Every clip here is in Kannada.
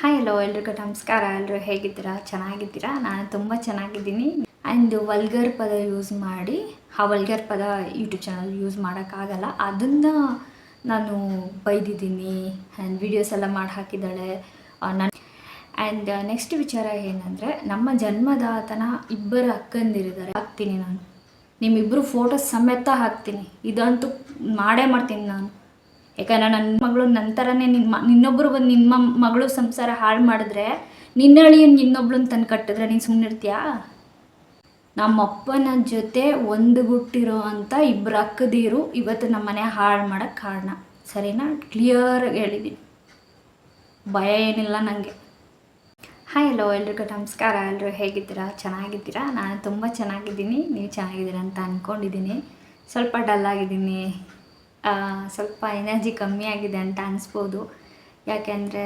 ಹಾಯ್ ಹಲೋ ಎಲ್ರಿಗೂ ನಮಸ್ಕಾರ. ಎಲ್ಲರೂ ಹೇಗಿದ್ದೀರಾ? ಚೆನ್ನಾಗಿದ್ದೀರಾ? ನಾನು ತುಂಬ ಚೆನ್ನಾಗಿದ್ದೀನಿ. ಆ್ಯಂಡ್ ವಲ್ಗರ್ ಪದ ಯೂಸ್ ಮಾಡಿ ಆ ವಲ್ಗರ್ ಪದ ಯೂಟ್ಯೂಬ್ ಚಾನಲ್ ಯೂಸ್ ಮಾಡೋಕ್ಕಾಗಲ್ಲ, ಅದನ್ನು ನಾನು ಬೈದಿದ್ದೀನಿ ಆ್ಯಂಡ್ ವೀಡಿಯೋಸ್ ಎಲ್ಲ ಮಾಡಿ ಹಾಕಿದ್ದಾಳೆ ನಾನು. ಆ್ಯಂಡ್ ನೆಕ್ಸ್ಟ್ ವಿಚಾರ ಏನಂದರೆ, ನಮ್ಮ ಜನ್ಮದಾತನ ಇಬ್ಬರು ಅಕ್ಕಂದಿರಿದ್ದಾರೆ, ಹಾಕ್ತೀನಿ ನಾನು. ನಿಮ್ಮಿಬ್ಬರು ಫೋಟೋ ಸಮೇತ ಹಾಕ್ತೀನಿ, ಇದಂತೂ ಮಾಡೇ ಮಾಡ್ತೀನಿ ನಾನು. ಯಾಕಂದರೆ ನನ್ನ ಮಗಳು ನಂತರನೇ ನಿನ್ನೊಬ್ಬರು ಬಂದು ನಿಮ್ಮ ಮಗಳು ಸಂಸಾರ ಹಾಳು ಮಾಡಿದ್ರೆ, ನಿನ್ನಳಿಯನ್ಗೆ ಇನ್ನೊಬ್ಳನ್ನ ತಂದು ಕಟ್ಟಿದ್ರೆ ನೀನು ಸುಮ್ಮನಿರ್ತೀಯಾ? ನಮ್ಮಪ್ಪನ ಜೊತೆ ಒಂದು ಗುಟ್ಟಿರೋ ಅಂಥ ಇಬ್ಬರು ಅಕ್ಕದೀರು ಇವತ್ತು ನಮ್ಮ ಮನೆ ಹಾಳು ಮಾಡೋಕ್ಕೆ ಕಾರಣ. ಸರಿನಾ? ಕ್ಲಿಯರಾಗಿ ಹೇಳಿದ್ದೀನಿ, ಭಯ ಏನಿಲ್ಲ ನನಗೆ. ಹಾಯ್ ಹಲೋ ಎಲ್ರಿಗೂ ನಮಸ್ಕಾರ. ಎಲ್ಲರೂ ಹೇಗಿದ್ದೀರಾ? ಚೆನ್ನಾಗಿದ್ದೀರಾ? ನಾನು ತುಂಬ ಚೆನ್ನಾಗಿದ್ದೀನಿ. ನೀವು ಚೆನ್ನಾಗಿದ್ದೀರಾ ಅಂತ ಅಂದ್ಕೊಂಡಿದ್ದೀನಿ. ಸ್ವಲ್ಪ ಡಲ್ಲಾಗಿದ್ದೀನಿ, ಸ್ವಲ್ಪ ಎನರ್ಜಿ ಕಮ್ಮಿ ಆಗಿದೆ ಅಂತ ಅನಿಸ್ಬೋದು. ಯಾಕೆಂದರೆ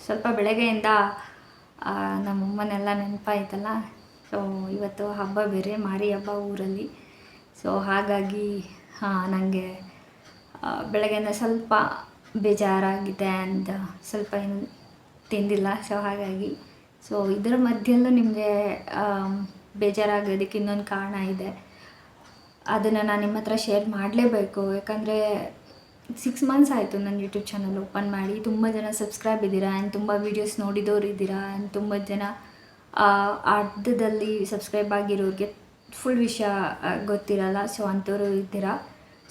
ಸ್ವಲ್ಪ ಬೆಳಗ್ಗೆಯಿಂದ ನಮ್ಮಮ್ಮನೆಲ್ಲ ನೆನಪಾಯ್ತಲ್ಲ. ಸೊ ಇವತ್ತು ಹಬ್ಬ ಬೇರೆ, ಮಾರಿ ಹಬ್ಬ ಊರಲ್ಲಿ. ಸೊ ಹಾಗಾಗಿ ನನಗೆ ಬೆಳಗ್ಗೆಯಿಂದ ಸ್ವಲ್ಪ ಬೇಜಾರಾಗಿದೆ ಆ್ಯಂಡ್ ಸ್ವಲ್ಪ ಏನು ತಿಂದಿಲ್ಲ. ಸೊ ಹಾಗಾಗಿ ಇದರ ಮಧ್ಯೆಯಲ್ಲೂ ನಿಮಗೆ ಬೇಜಾರಾಗೋದಕ್ಕೆ ಇನ್ನೊಂದು ಕಾರಣ ಇದೆ. ಅದನ್ನು ನಾನು ನಿಮ್ಮ ಹತ್ರ ಶೇರ್ ಮಾಡಲೇಬೇಕು. ಯಾಕಂದರೆ 6 ಮಂತ್ಸ್ ಆಯಿತು ನನ್ನ ಯೂಟ್ಯೂಬ್ ಚಾನಲ್ ಓಪನ್ ಮಾಡಿ. ತುಂಬ ಜನ ಸಬ್ಸ್ಕ್ರೈಬ್ ಇದ್ದೀರಾ ಆ್ಯಂಡ್ ತುಂಬ ವೀಡಿಯೋಸ್ ನೋಡಿದವರು ಇದ್ದೀರಾ ಆ್ಯಂಡ್ ತುಂಬ ಜನ ಅರ್ಧದಲ್ಲಿ ಸಬ್ಸ್ಕ್ರೈಬ್ ಆಗಿರೋರಿಗೆ ಫುಲ್ ವಿಷಯ ಗೊತ್ತಿರಲ್ಲ. ಸೊ ಅಂಥವ್ರು ಇದ್ದೀರಾ.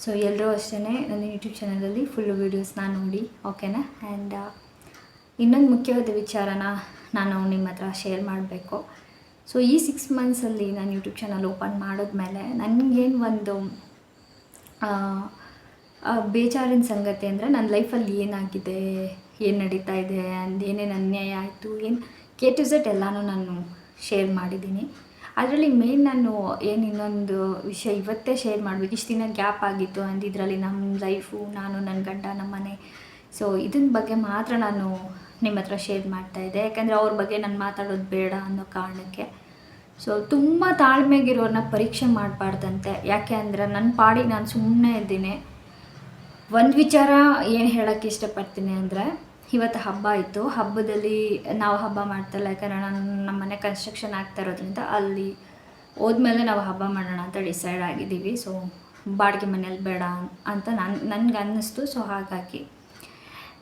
ಸೊ ಎಲ್ಲರೂ ಅಷ್ಟೇ ನನ್ನ ಯೂಟ್ಯೂಬ್ ಚಾನಲಲ್ಲಿ ಫುಲ್ ವೀಡಿಯೋಸ್ನ ನೋಡಿ, ಓಕೆನಾ? ಆ್ಯಂಡ್ ಇನ್ನೊಂದು ಮುಖ್ಯವಾದ ವಿಚಾರನ ನಾನು ನಿಮ್ಮ ಹತ್ರ ಶೇರ್ ಮಾಡಬೇಕು. ಸೊ ಈ 6 ಮಂತ್ಸಲ್ಲಿ ನಾನು ಯೂಟ್ಯೂಬ್ ಚಾನಲ್ ಓಪನ್ ಮಾಡಿದ್ಮೇಲೆ ನನಗೇನು ಒಂದು ಬೇಜಾರಿನ ಸಂಗತಿ ಅಂದರೆ, ನನ್ನ ಲೈಫಲ್ಲಿ ಏನಾಗಿದೆ, ಏನು ನಡೀತಾ ಇದೆ ಆ್ಯಂಡ್ ಏನೇನು ಅನ್ಯಾಯ ಆಯಿತು, ಏನು ಕೆ ಟು ಝೆಡ್ ಎಲ್ಲನೂ ನಾನು ಶೇರ್ ಮಾಡಿದ್ದೀನಿ. ಅದರಲ್ಲಿ ಮೇನ್ ನಾನು ಇನ್ನೊಂದು ವಿಷಯ ಇವತ್ತೇ ಶೇರ್ ಮಾಡಬೇಕು. ಇಷ್ಟು ದಿನ ಗ್ಯಾಪ್ ಆಗಿತ್ತು ಆ್ಯಂಡ್ ಇದರಲ್ಲಿ ನಮ್ಮ ಲೈಫು, ನಾನು, ನನ್ನ ಗಂಡ, ನಮ್ಮ ಮನೆ, ಸೊ ಇದನ್ನ ಬಗ್ಗೆ ಮಾತ್ರ ನಾನು ನಿಮ್ಮ ಹತ್ರ ಶೇರ್ ಮಾಡ್ತಾಯಿದ್ದೆ. ಯಾಕಂದರೆ ಅವ್ರ ಬಗ್ಗೆ ನಾನು ಮಾತಾಡೋದು ಬೇಡ ಅನ್ನೋ ಕಾರಣಕ್ಕೆ. ಸೊ ತುಂಬ ತಾಳ್ಮೆಗಿರೋರನ್ನ ಪರೀಕ್ಷೆ ಮಾಡಬಾರ್ದಂತೆ. ಯಾಕೆ ಅಂದರೆ ನನ್ನ ಪಾಡಿಗೆ ನಾನು ಸುಮ್ಮನೆ ಇದ್ದೀನಿ. ಒಂದು ವಿಚಾರ ಏನು ಹೇಳೋಕ್ಕೆ ಇಷ್ಟಪಡ್ತೀನಿ ಅಂದರೆ, ಇವತ್ತು ಹಬ್ಬ ಇತ್ತು. ಹಬ್ಬದಲ್ಲಿ ನಾವು ಹಬ್ಬ ಮಾಡ್ತಾಯಿಲ್ಲ, ಯಾಕಂದರೆ ನಮ್ಮ ಮನೆ ಕನ್ಸ್ಟ್ರಕ್ಷನ್ ಆಗ್ತಾ ಇರೋದ್ರಿಂದ ಅಲ್ಲಿ ಹೋದ್ಮೇಲೆ ನಾವು ಹಬ್ಬ ಮಾಡೋಣ ಅಂತ ಡಿಸೈಡ್ ಆಗಿದ್ದೀವಿ. ಸೊ ಬಾಡಿಗೆ ಮನೇಲಿ ಬೇಡ ಅಂತ ನನಗೆ ಅನ್ನಿಸ್ತು. ಸೊ ಹಾಗಾಗಿ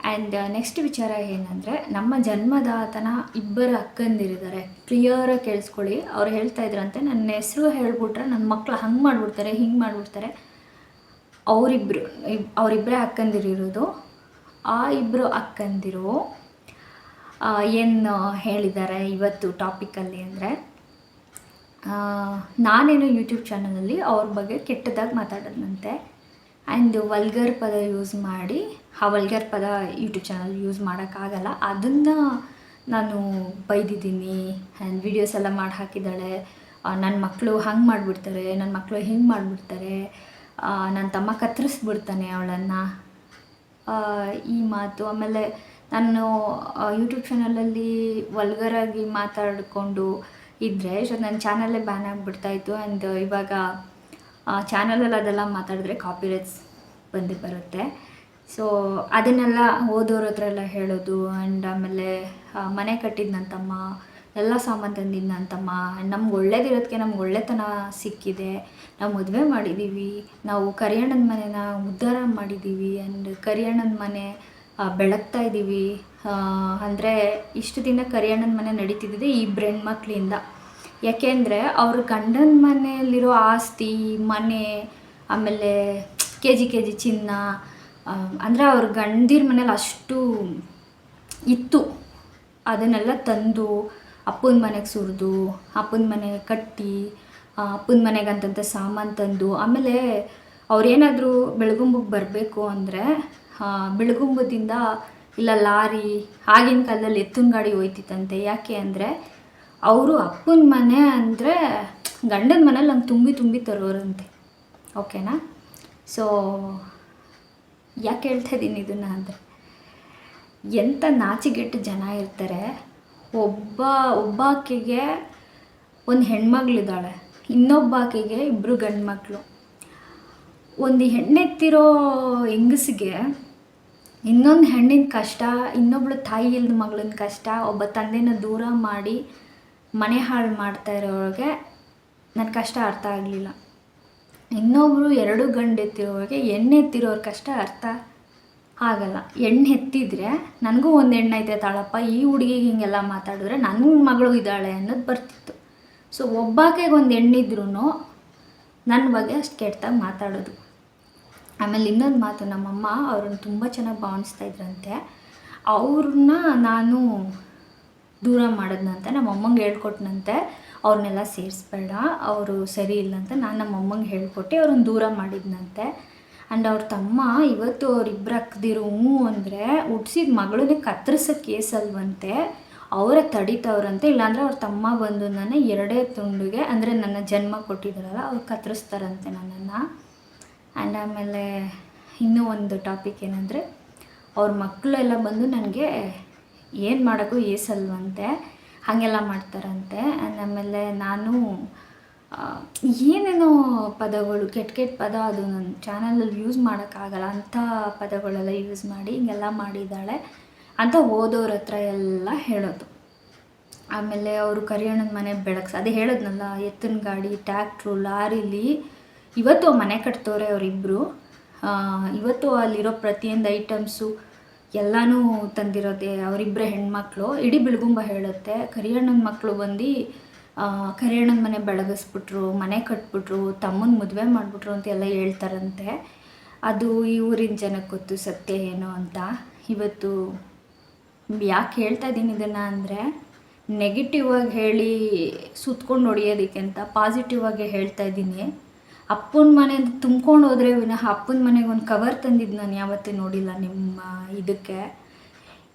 ಆ್ಯಂಡ್ ನೆಕ್ಸ್ಟ್ ವಿಚಾರ ಏನಂದರೆ, ನಮ್ಮ ಜನ್ಮದಾತನ ಇಬ್ಬರು ಅಕ್ಕಂದಿರಿದ್ದಾರೆ. ಕ್ಲಿಯರಾಗಿ ಕೇಳಿಸ್ಕೊಳ್ಳಿ. ಅವ್ರು ಹೇಳ್ತಾ ಇದ್ರಂತೆ, ನನ್ನ ಹೆಸರು ಹೇಳ್ಬಿಟ್ರೆ ನನ್ನ ಮಕ್ಕಳು ಹಂಗೆ ಮಾಡಿಬಿಡ್ತಾರೆ, ಹಿಂಗೆ ಮಾಡಿಬಿಡ್ತಾರೆ. ಅವರಿಬ್ಬರೇ ಅಕ್ಕಂದಿರಿರೋದು. ಆ ಇಬ್ಬರು ಅಕ್ಕಂದಿರು ಏನು ಹೇಳಿದ್ದಾರೆ ಇವತ್ತು ಟಾಪಿಕಲ್ಲಿ ಅಂದರೆ, ನಾನೇನು ಯೂಟ್ಯೂಬ್ ಚಾನಲಲ್ಲಿ ಅವ್ರ ಬಗ್ಗೆ ಕೆಟ್ಟದಾಗಿ ಮಾತಾಡೋದಂತೆ ಆ್ಯಂಡ್ ವಲ್ಗರ್ ಪದ ಯೂಸ್ ಮಾಡಿ ಆ ವಲ್ಗರ್ ಪದ ಯೂಟ್ಯೂಬ್ ಚಾನಲ್ ಯೂಸ್ ಮಾಡೋಕ್ಕಾಗಲ್ಲ, ಅದನ್ನು ನಾನು ಬೈದಿದ್ದೀನಿ ಆ್ಯಂಡ್ ವೀಡಿಯೋಸ್ ಎಲ್ಲ ಮಾಡಿ ಹಾಕಿದ್ದಾಳೆ. ನನ್ನ ಮಕ್ಕಳು ಹಂಗೆ ಮಾಡಿಬಿಡ್ತಾರೆ, ನನ್ನ ಮಕ್ಕಳು ಹಿಂಗೆ ಮಾಡಿಬಿಡ್ತಾರೆ, ನನ್ನ ತಮ್ಮ ಕತ್ತರಿಸ್ಬಿಡ್ತಾನೆ ಅವಳನ್ನು, ಈ ಮಾತು. ಆಮೇಲೆ ನಾನು ಯೂಟ್ಯೂಬ್ ಚಾನಲಲ್ಲಿ ವಲ್ಗರಾಗಿ ಮಾತಾಡಿಕೊಂಡು ಇದ್ದರೆ ನನ್ನ ಚಾನಲ್ಲೇ ಬ್ಯಾನ್ ಆಗಿಬಿಡ್ತಾಯಿತ್ತು. ಆ್ಯಂಡ್ ಇವಾಗ ಚಾನಲಲ್ಲಿ ಅದೆಲ್ಲ ಮಾತಾಡಿದ್ರೆ ಕಾಪಿರೈಟ್ಸ್ ಬರುತ್ತೆ. ಸೊ ಅದನ್ನೆಲ್ಲ ಓದೋರ ಹತ್ರ ಎಲ್ಲ ಹೇಳೋದು. ಆ್ಯಂಡ್ ಆಮೇಲೆ ಮನೆ ಕಟ್ಟಿದ್ದು ನನ್ನ ತಮ್ಮ, ಎಲ್ಲ ಸಾಮಾನು ತಂದಿದ್ದು ನನ್ನ ತಮ್ಮ, ನಮ್ಗೆ ಒಳ್ಳೇದಿರೋದಕ್ಕೆ ನಮ್ಗೆ ಒಳ್ಳೆತನ ಸಿಕ್ಕಿದೆ, ನಾವು ಮದುವೆ ಮಾಡಿದ್ದೀವಿ, ನಾವು ಕರಿಯಣ್ಣನ ಮನೆನ ಉದ್ಧಾರ ಮಾಡಿದ್ದೀವಿ ಆ್ಯಂಡ್ ಕರಿಯಣ್ಣನ ಮನೆ ಬೆಳಗ್ತಾ ಇದ್ದೀವಿ. ಅಂದರೆ ಇಷ್ಟು ದಿನ ಕರಿಯಣ್ಣನ ಮನೆ ನಡೀತಿದ್ದಿದೆ ಈ ಇಬ್ಬರು ಹೆಣ್ಮಕ್ಳಿಂದ. ಯಾಕೆಂದರೆ ಅವ್ರ ಗಂಡನ ಮನೆಯಲ್ಲಿರೋ ಆಸ್ತಿ, ಮನೆ, ಆಮೇಲೆ ಕೆ ಜಿ ಚಿನ್ನ, ಅಂದರೆ ಅವ್ರ ಗಂಡಿರ ಮನೇಲಿ ಅಷ್ಟು ಇತ್ತು. ಅದನ್ನೆಲ್ಲ ತಂದು ಅಪ್ಪನ ಮನೆಗೆ ಸುರಿದು, ಅಪ್ಪನ ಮನೆ ಕಟ್ಟಿ, ಅಪ್ಪನ ಮನೆಗಂತಂತ ಸಾಮಾನು ತಂದು, ಆಮೇಲೆ ಅವ್ರೇನಾದರೂ ಬೆಳಗುಂಬಕ್ಕೆ ಬರಬೇಕು ಅಂದರೆ ಬೆಳಗುಂಬದಿಂದ ಇಲ್ಲ ಲಾರಿ, ಆಗಿನ ಕಾಲದಲ್ಲಿ ಎತ್ತಿನ ಗಾಡಿ ಹೋಯ್ತಿತ್ತಂತೆ. ಯಾಕೆ ಅಂದರೆ ಅವರು ಅಪ್ಪನ ಮನೆ ಅಂದರೆ ಗಂಡನ ಮನೇಲಿ ಹಂಗೆ ತುಂಬಿ ತರೋರಂತೆ, ಓಕೆನಾ? ಸೊ ಯಾಕೆ ಹೇಳ್ತಾ ಇದ್ದೀನಿ ಇದನ್ನು ಅಂದರೆ, ಎಂಥ ನಾಚಿಗೆಟ್ಟು ಜನ ಇರ್ತಾರೆ. ಒಬ್ಬಾಕೆಗೆ ಒಂದು ಹೆಣ್ಮಗಳಿದ್ದಾಳೆ, ಇನ್ನೊಬ್ಬಾಕೆಗೆ ಇಬ್ಬರು ಗಂಡು ಮಕ್ಕಳು. ಒಂದು ಹೆಣ್ಣೆತ್ತಿರೋ ಹೆಂಗಸಿಗೆ ಇನ್ನೊಂದು ಹೆಣ್ಣಿನ ಕಷ್ಟ, ಇನ್ನೊಬ್ಳು ತಾಯಿ ಇಲ್ಲದ ಮಗಳನ್ನ ಕಷ್ಟ, ಒಬ್ಬ ತಂದೆನ ದೂರ ಮಾಡಿ ಮನೆ ಹಾಳು ಮಾಡ್ತಾ ಇರೋರಿಗೆ ನನ್ನ ಕಷ್ಟ ಅರ್ಥ ಆಗಲಿಲ್ಲ. ಇನ್ನೊಬ್ಬರು 2 ಗಂಡು ಎತ್ತಿರೋರಿಗೆ ಹೆಣ್ಣು ಎತ್ತಿರೋರ ಕಷ್ಟ ಅರ್ಥ ಆಗಲ್ಲ. ಹೆಣ್ಣು ಎತ್ತಿದ್ರೆ ನನಗೂ ಒಂದು ಹೆಣ್ಣೈತೆ ತಾಳಪ್ಪ, ಈ ಹುಡುಗಿಗೆ ಹಿಂಗೆಲ್ಲ ಮಾತಾಡಿದ್ರೆ ನನ್ನ ಮಗಳು ಇದ್ದಾಳೆ ಅನ್ನೋದು ಬರ್ತಿತ್ತು. ಸೊ ಒಬ್ಬಾಕೆಗೆ ಒಂದು ಹೆಣ್ಣಿದ್ರೂ ನನ್ನ ಬಗ್ಗೆ ಅಷ್ಟು ಕೆಟ್ಟದಾಗಿ ಮಾತಾಡೋದು. ಆಮೇಲೆ ಇನ್ನೊಂದು ಮಾತು, ನಮ್ಮಮ್ಮ ಅವ್ರನ್ನ ತುಂಬ ಚೆನ್ನಾಗಿ ಭಾವಿಸ್ತಾ ಇದ್ರಂತೆ. ಅವ್ರನ್ನ ನಾನು ದೂರ ಮಾಡಿದ್ನಂತೆ. ನಮ್ಮಮ್ಮಂಗೆ ಹೇಳ್ಕೊಟ್ನಂತೆ, ಅವ್ರನ್ನೆಲ್ಲ ಸೇರಿಸ್ಬೇಡ, ಅವರು ಸರಿ ಇಲ್ಲ ಅಂತ ನಾನು ನಮ್ಮಮ್ಮಂಗೆ ಹೇಳ್ಕೊಟ್ಟು ಅವ್ರನ್ನ ದೂರ ಮಾಡಿದ್ನಂತೆ. ಆ್ಯಂಡ್ ಅವ್ರ ತಮ್ಮ ಇವತ್ತು ಅವರಿಬ್ಬರು ಅಕ್ಕದಿರು ಅಂದರೆ ಹುಟ್ಸಿದ ಮಗಳನ್ನೇ ಕತ್ತರಿಸೋ ಕೇಸಲ್ವಂತೆ, ಅವರೇ ತಡೀತವ್ರಂತೆ. ಇಲ್ಲಾಂದರೆ ಅವ್ರ ತಮ್ಮ ಬಂದು ನನ್ನ 2 ತುಂಡಿಗೆ, ಅಂದರೆ ನನ್ನ ಜನ್ಮ ಕೊಟ್ಟಿದ್ದಾರಲ್ಲ ಅವ್ರು ಕತ್ತರಿಸ್ತಾರಂತೆ ನನ್ನನ್ನು. ಆ್ಯಂಡ್ ಆಮೇಲೆ ಇನ್ನೂ ಒಂದು ಟಾಪಿಕ್ ಏನಂದರೆ, ಅವ್ರ ಮಕ್ಕಳೆಲ್ಲ ಬಂದು ನನಗೆ ಏನು ಮಾಡೋಕ್ಕೂ ಏಸಲ್ವಂತೆ, ಹಾಗೆಲ್ಲ ಮಾಡ್ತಾರಂತೆ. ಆ್ಯಂಡ್ ಆಮೇಲೆ ನಾನು ಏನೇನೋ ಪದಗಳು, ಕೆಟ್ಟ ಪದ, ಅದು ನನ್ನ ಚಾನಲಲ್ಲಿ ಯೂಸ್ ಮಾಡೋಕ್ಕಾಗಲ್ಲ ಅಂಥ ಪದಗಳೆಲ್ಲ ಯೂಸ್ ಮಾಡಿ ಹಿಂಗೆಲ್ಲ ಮಾಡಿದ್ದಾಳೆ ಅಂತ ಓದೋರ ಹತ್ರ ಎಲ್ಲ ಹೇಳೋದು. ಆಮೇಲೆ ಅವರು ಕರಿಯಣ್ಣನ ಮನೆ ಬೆಳಗ್ಸಿ, ಅದೇ ಹೇಳೋದ್ನಲ್ಲ, ಎತ್ತಿನ ಗಾಡಿ, ಟ್ಯಾಕ್ಟ್ರು, ಲಾರಿಲಿ ಇವತ್ತು ಮನೆ ಕಟ್ತವ್ರೆ ಅವರಿಬ್ಬರು. ಇವತ್ತು ಅಲ್ಲಿರೋ ಪ್ರತಿಯೊಂದು ಐಟಮ್ಸು ಎಲ್ಲನೂ ತಂದಿರೋದೆ ಅವರಿಬ್ಬರೇ ಹೆಣ್ಮಕ್ಳು. ಇಡೀ ಬಿಳ್ಗುಂಬ ಹೇಳುತ್ತೆ, ಕರಿಯಣ್ಣನ ಮಕ್ಕಳು ಬಂದು ಕರಿಯಣ್ಣನ ಮನೆ ಬೆಳಗಿಸ್ಬಿಟ್ರು, ಮನೆ ಕಟ್ಬಿಟ್ರು, ತಮ್ಮನ ಮದುವೆ ಮಾಡಿಬಿಟ್ರು ಅಂತ ಎಲ್ಲ ಹೇಳ್ತಾರಂತೆ. ಅದು ಈ ಊರಿನ ಜನಕ್ಕೆ ಗೊತ್ತು ಸತ್ಯ ಏನು ಅಂತ. ಇವತ್ತು ಯಾಕೆ ಹೇಳ್ತಾ ಇದ್ದೀನಿ ಇದನ್ನು ಅಂದರೆ, ನೆಗೆಟಿವ್ ಆಗಿ ಹೇಳಿ ಸುತ್ಕೊಂಡು ಹೊಡಿಯೋದಕ್ಕೆ ಅಂತ ಪಾಸಿಟಿವ್ ಆಗಿ ಹೇಳ್ತಾ ಇದ್ದೀನಿ. ಅಪ್ಪನ ಮನೆ ತುಂಬ್ಕೊಂಡು ಹೋದರೆ ವಿನಃ ಅಪ್ಪನ ಮನೆಗೆ ಒಂದು ಕವರ್ ತಂದಿದ್ದು ನಾನು ಯಾವತ್ತೂ ನೋಡಿಲ್ಲ ನಿಮ್ಮ ಇದಕ್ಕೆ.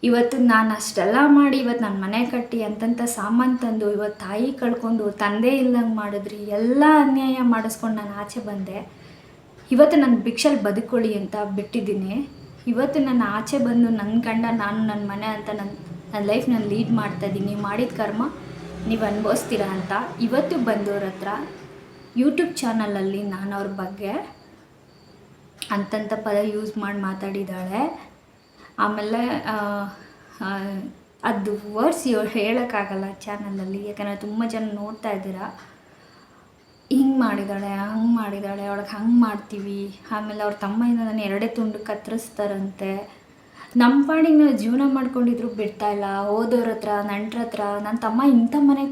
ಇವತ್ತು ನಾನು ಅಷ್ಟೆಲ್ಲ ಮಾಡಿ ಇವತ್ತು ನಾನು ಮನೆ ಕಟ್ಟಿ ಅಂತಂತ ಸಾಮಾನು ತಂದು ಇವತ್ತು ತಾಯಿ ಕಳ್ಕೊಂಡು ತಂದೆ ಇಲ್ಲಂಗೆ ಮಾಡಿದ್ರಿ, ಎಲ್ಲ ಅನ್ಯಾಯ ಮಾಡಿಸ್ಕೊಂಡು ನಾನು ಆಚೆ ಬಂದೆ. ಇವತ್ತು ನಾನು ಭಿಕ್ಷೆಲಿ ಬದುಕೊಳ್ಳಿ ಅಂತ ಬಿಟ್ಟಿದ್ದೀನಿ. ಇವತ್ತು ನಾನು ಆಚೆ ಬಂದು ನನ್ನ ಗಂಡ, ನಾನು ನನ್ನ ಮನೆ ಅಂತ ನನ್ನ ಲೈಫ್ ನಾನು ಲೀಡ್ ಮಾಡ್ತಾಯಿದ್ದೀನಿ. ಮಾಡಿದ ಕರ್ಮ ನೀವು ಅನುಭವಿಸ್ತೀರಾ ಅಂತ ಇವತ್ತು ಬಂದವ್ರ ಹತ್ರ ಯೂಟ್ಯೂಬ್ ಚಾನಲಲ್ಲಿ ನಾನು ಅವ್ರ ಬಗ್ಗೆ ಅಂತಂಥ ಪದ ಯೂಸ್ ಮಾಡಿ ಮಾತಾಡಿದ್ದಾಳೆ. ಆಮೇಲೆ ಅದು ವರ್ಡ್ಸ್ ಹೇಳೋಕ್ಕಾಗಲ್ಲ ಚಾನಲಲ್ಲಿ, ಯಾಕಂದರೆ ತುಂಬ ಜನ ನೋಡ್ತಾ ಇದ್ದೀರಾ. ಹಿಂಗೆ ಮಾಡಿದ್ದಾಳೆ, ಹಂಗೆ ಮಾಡಿದ್ದಾಳೆ, ಅವಳಿಗೆ ಹಂಗೆ ಮಾಡ್ತೀವಿ. ಆಮೇಲೆ ಅವ್ರ ತಮ್ಮಯಿಂದ ನಾನು 2 ತುಂಡು ಕತ್ತರಿಸ್ತಾರಂತೆ. ನಮ್ಮ ಪಾಡಿಗೆ ನಾವು ಜೀವನ ಮಾಡ್ಕೊಂಡಿದ್ರು ಬಿಡ್ತಾಯಿಲ್ಲ. ಓದೋರ ಹತ್ರ, ನೆಂಟ್ರ ಹತ್ರ, ನನ್ನ ತಮ್ಮ ಇಂಥ ಮನೆ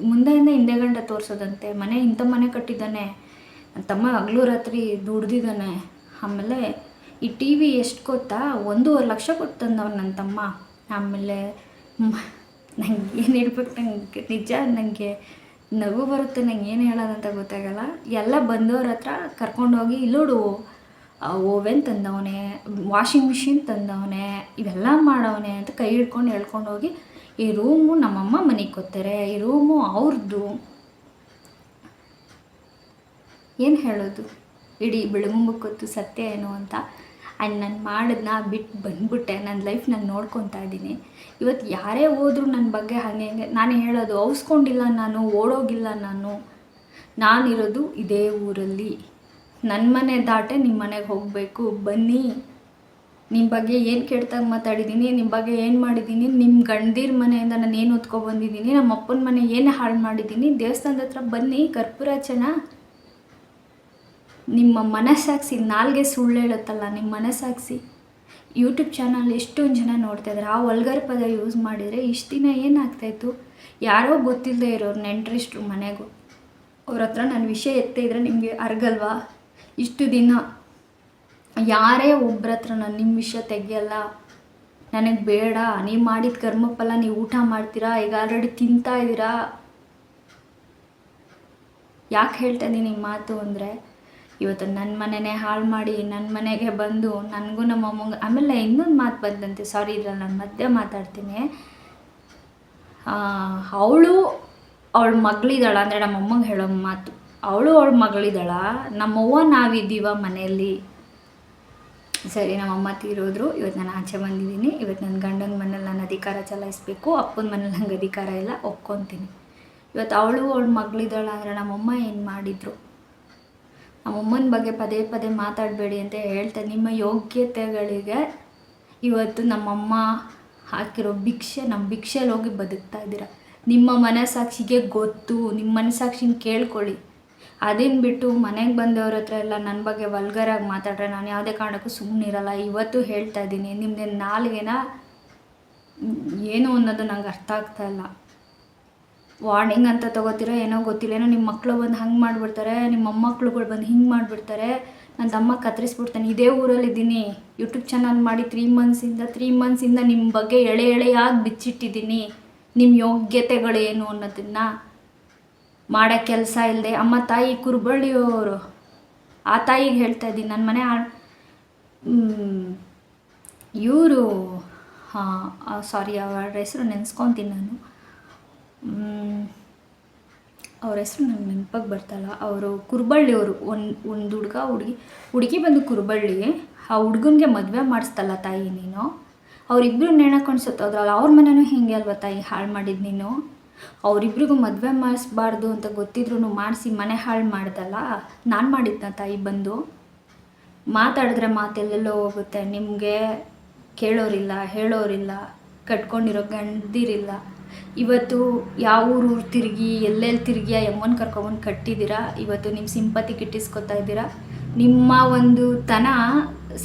ಮುಂದೆಯಿಂದ ಹಿಂದೆ ಗಂಟೆ ತೋರಿಸೋದಂತೆ, ಮನೆ ಇಂಥ ಮನೆ ಕಟ್ಟಿದ್ದಾನೆ, ನನ್ನ ತಮ್ಮ ಹಗಲು ರಾತ್ರಿ ದುಡ್ದಿದ್ದಾನೆ. ಆಮೇಲೆ ಈ ಟಿ ವಿ ಎಷ್ಟು ಗೊತ್ತಾ, 1.5 ಲಕ್ಷ ಕೊಟ್ಟು ತಂದವ್ನು ನನ್ನ ತಮ್ಮ. ಆಮೇಲೆ ನಂಗೆ ಏನು ಹೇಳ್ಬೇಕು, ನಂಗೆ ನಿಜ ನನಗೆ ನಗು ಬರುತ್ತೆ, ನಂಗೆ ಏನು ಹೇಳೋದಂತ ಗೊತ್ತಾಗಲ್ಲ. ಎಲ್ಲ ಬಂದವ್ರ ಹತ್ರ ಕರ್ಕೊಂಡೋಗಿ ಇಲ್ಲೋಡು ಓವೆನ್ ತಂದವನೆ, ವಾಷಿಂಗ್ ಮಿಷಿನ್ ತಂದವನೆ, ಇವೆಲ್ಲ ಮಾಡವನೆ ಅಂತ ಕೈ ಹಿಡ್ಕೊಂಡು ಹೇಳ್ಕೊಂಡು ಹೋಗಿ, ಈ ರೂಮು ನಮ್ಮಮ್ಮ ಮನೆಗೆ ಕೊಡ್ತಾರೆ, ಈ ರೂಮು ಅವ್ರದ್ದು. ಏನು ಹೇಳೋದು, ಇಡೀ ಬೆಳಗುಂಬಕ್ಕೆ ಗೊತ್ತು ಸತ್ಯ ಏನು ಅಂತ. ಆ್ಯಂಡ್ ನಾನು ಮಾಡಿದ್ನ ಬಿಟ್ಟು ಬಂದ್ಬಿಟ್ಟೆ, ನನ್ನ ಲೈಫ್ ನಾನು ನೋಡ್ಕೊತಾ ಇದ್ದೀನಿ. ಇವತ್ತು ಯಾರೇ ಹೋದರೂ ನನ್ನ ಬಗ್ಗೆ ಹಾಗೆ ನಾನು ಹೇಳೋದು, ಔಸ್ಕೊಂಡಿಲ್ಲ ನಾನು, ಓಡೋಗಿಲ್ಲ ನಾನಿರೋದು ಇದೇ ಊರಲ್ಲಿ. ನನ್ನ ಮನೆ ದಾಟೆ ನಿಮ್ಮ ಮನೆಗೆ ಹೋಗಬೇಕು, ಬನ್ನಿ. ನಿಮ್ಮ ಬಗ್ಗೆ ಏನು ಕೆಟ್ಟದಾಗ ಮಾತಾಡಿದ್ದೀನಿ, ನಿಮ್ಮ ಬಗ್ಗೆ ಏನು ಮಾಡಿದ್ದೀನಿ, ನಿಮ್ಮ ಗಂಡೀರ ಮನೆಯಿಂದ ನಾನು ಏನು ಹೊತ್ಕೊಬಂದಿದ್ದೀನಿ, ನಮ್ಮ ಅಪ್ಪನ ಮನೆ ಏನು ಹಾಳು ಮಾಡಿದ್ದೀನಿ, ದೇವಸ್ಥಾನದ ಹತ್ರ ಬನ್ನಿ, ಕರ್ಪೂರಾರ್ಚನ. ನಿಮ್ಮ ಮನಸ್ಸಾಕ್ಷಿ, ನಾಲ್ಗೆ ಸುಳ್ಳು ಹೇಳುತ್ತಲ್ಲ, ನಿಮ್ಮ ಮನಸ್ಸಾಕ್ಷಿ. ಯೂಟ್ಯೂಬ್ ಚಾನಲ್ ಎಷ್ಟೊಂದು ಜನ ನೋಡ್ತಾ ಇದ್ದಾರೆ. ಆ ವಲ್ಗರ್ ಪದ ಯೂಸ್ ಮಾಡಿದರೆ ಇಷ್ಟು ದಿನ ಏನಾಗ್ತಾಯಿತ್ತು, ಯಾರೋ ಗೊತ್ತಿಲ್ಲದೆ ಇರೋರು ನೆಂಟ್ರಿಷ್ಟ್ರು ಮನೆಗೂ ಅವ್ರ ಹತ್ರ ನನ್ನ ವಿಷಯ ಎತ್ತಿದ್ರೆ ನಿಮಗೆ ಅರ್ಗಲ್ವಾ? ಇಷ್ಟು ದಿನ ಯಾರೇ ಒಬ್ಬರ ಹತ್ರ ನಾನು ನಿಮ್ಮ ವಿಷಯ ತೆಗಿಯಲ್ಲ, ನನಗೆ ಬೇಡ, ನೀವು ಮಾಡಿದ ಕರ್ಮಫಲ ನೀವು ಊಟ ಮಾಡ್ತೀರಾ, ಈಗ ಆಲ್ರೆಡಿ ತಿಂತಾ ಇದ್ದೀರಾ. ಯಾಕೆ ಹೇಳ್ತಾ ಇದ್ದೀನಿ ಈ ಮಾತು ಅಂದರೆ, ಇವತ್ತು ನನ್ನ ಮನೆಯೇ ಹಾಳು ಮಾಡಿ ನನ್ನ ಮನೆಗೆ ಬಂದು ನನಗೂ ನಮ್ಮ ಅಮ್ಮಂಗೆ. ಆಮೇಲೆ ಇನ್ನೊಂದು ಮಾತು ಬಂದಂತೆ, ಸಾರಿ ಇದ್ರಲ್ಲಿ ನಾನು ಮಧ್ಯೆ ಮಾತಾಡ್ತೀನಿ. ಅವಳು ಅವಳ ಮಗಳಿದ್ದಾಳ, ಅಂದರೆ ನಮ್ಮ ಅಮ್ಮಂಗೆ ಹೇಳೋ ಮಾತು, ಅವಳು ಅವಳ ಮಗಳಿದ್ದಾಳ, ನಮ್ಮವ್ವ ನಾವಿದ್ದೀವ ಮನೆಯಲ್ಲಿ. ಸರಿ, ನಮ್ಮಮ್ಮ ತೀರೋದ್ರು, ಇವತ್ತು ನಾನು ಆಚೆ ಬಂದಿದ್ದೀನಿ. ಇವತ್ತು ನನ್ನ ಗಂಡನ ಮನೇಲಿ ನಾನು ಅಧಿಕಾರ ಚಲಾಯಿಸಬೇಕು, ಅಪ್ಪನ ಮನೇಲಿ ನಂಗೆ ಅಧಿಕಾರ ಇಲ್ಲ, ಒಪ್ಕೊತೀನಿ. ಇವತ್ತು ಅವಳು ಅವಳ ಮಗಳಿದ್ದಾಳ ಅಂದರೆ ನಮ್ಮಮ್ಮ ಏನು ಮಾಡಿದರು? ನಮ್ಮಮ್ಮನ ಬಗ್ಗೆ ಪದೇ ಪದೇ ಮಾತಾಡಬೇಡಿ ಅಂತ ಹೇಳ್ತಾ, ನಿಮ್ಮ ಯೋಗ್ಯತೆಗಳಿಗೆ ಇವತ್ತು ನಮ್ಮಮ್ಮ ಹಾಕಿರೋ ಭಿಕ್ಷೆ ನಮ್ಮ ಭಿಕ್ಷೆಯಲ್ಲಿ ಹೋಗಿ ಬದುಕ್ತಾ ಇದ್ದೀರಾ. ನಿಮ್ಮ ಮನಸ್ಸಾಕ್ಷಿಗೆ ಗೊತ್ತು, ನಿಮ್ಮ ಮನಸ್ಸಾಕ್ಷಿನ ಕೇಳ್ಕೊಳ್ಳಿ. ಅದೇನು ಬಿಟ್ಟು ಮನೆಗೆ ಬಂದವ್ರ ಹತ್ರ ಎಲ್ಲ ನನ್ನ ಬಗ್ಗೆ ವಲ್ಗರಾಗಿ ಮಾತಾಡ್ರೆ ನಾನು ಯಾವುದೇ ಕಾರಣಕ್ಕೂ ಸುಮ್ಮನಿರಲ್ಲ. ಇವತ್ತು ಹೇಳ್ತಾ ಇದ್ದೀನಿ, ನಿಮ್ಮದೇ ನಾಲ್ಗೆನ ಏನು ಅನ್ನೋದು ನಂಗೆ ಅರ್ಥ ಆಗ್ತಾಯಿಲ್ಲ. ವಾರ್ನಿಂಗ್ ಅಂತ ತೊಗೋತೀರೋ ಏನೋ ಗೊತ್ತಿಲ್ಲ, ಏನೋ ನಿಮ್ಮ ಮಕ್ಕಳು ಬಂದು ಹಂಗೆ ಮಾಡಿಬಿಡ್ತಾರೆ, ನಿಮ್ಮ ಮೊಮ್ಮಕ್ಕಳುಗಳು ಬಂದು ಹಿಂಗೆ ಮಾಡಿಬಿಡ್ತಾರೆ, ನನ್ನ ತಮ್ಮ ಕತ್ತರಿಸ್ಬಿಡ್ತಾನೆ. ಇದೇ ಊರಲ್ಲಿದ್ದೀನಿ, ಯೂಟ್ಯೂಬ್ ಚಾನಲ್ ಮಾಡಿ 3 ಮಂತ್ಸಿಂದ ನಿಮ್ಮ ಬಗ್ಗೆ ಎಳೆಯಾಗಿ ಬಿಚ್ಚಿಟ್ಟಿದ್ದೀನಿ. ನಿಮ್ಮ ಯೋಗ್ಯತೆಗಳೇನು ಅನ್ನೋದನ್ನು ಮಾಡೋ ಕೆಲಸ ಇಲ್ಲದೆ ಅಮ್ಮ ತಾಯಿ ಕುರುಬಳ್ಳಿಯವರು, ಆ ತಾಯಿಗೆ ಹೇಳ್ತಾ ಇದ್ದೀನಿ. ನನ್ನ ಮನೆ ಇವರು ಸಾರಿ ಅವರ ಹೆಸರು ನೆನೆಸ್ಕೊತೀನಿ ನಾನು, ಅವ್ರ ಹೆಸರು ನಂಗೆ ನೆನಪಾಗಿ ಬರ್ತಲ್ಲ. ಅವರು ಕುರುಬಳ್ಳಿಯವರು. ಒಂದು ಹುಡುಗಿ ಬಂದು ಕುರುಬಳ್ಳಿ. ಆ ಹುಡುಗನಿಗೆ ಮದುವೆ ಮಾಡಿಸ್ತಲ್ಲ ತಾಯಿ ನೀನು. ಅವರಿಬ್ಬರು ನೇಣಕೊಂಡು ಸತ್ತೋದ್ರಲ್ಲ, ಅವ್ರ ಮನೆಯೂ ಹಿಂಗೆ ಅಲ್ವ ತಾಯಿ ಹಾಳು ಮಾಡಿದ್ದು ನೀನು. ಅವರಿಬ್ರಿಗೂ ಮದುವೆ ಮಾಡಿಸ್ಬಾರ್ದು ಅಂತ ಗೊತ್ತಿದ್ರು ಮಾಡಿಸಿ ಮನೆ ಹಾಳು ಮಾಡ್ದಲ್ಲ, ನಾನು ಮಾಡಿದ್ನ ತಾಯಿ. ಬಂದು ಮಾತಾಡಿದ್ರೆ ಮಾತೆಲ್ಲೆಲ್ಲೋ ಹೋಗುತ್ತೆ. ನಿಮಗೆ ಕೇಳೋರಿಲ್ಲ, ಹೇಳೋರಿಲ್ಲ, ಕಟ್ಕೊಂಡಿರೋ ಗಂಡದಿರಿಲ್ಲ. ಇವತ್ತು ಯಾವ ಊರು ತಿರುಗಿ ಎಲ್ಲೆಲ್ಲಿ ತಿರುಗಿ ಆ ಎಮ್ಮನ ಕರ್ಕೊಬಂದು ಕಟ್ಟಿದ್ದೀರಾ. ಇವತ್ತು ನಿಮ್ಮ ಸಿಂಪತಿ ಗಿಟ್ಟಿಸ್ಕೊತಾ ಇದ್ದೀರಾ. ನಿಮ್ಮ ಒಂದು ತನ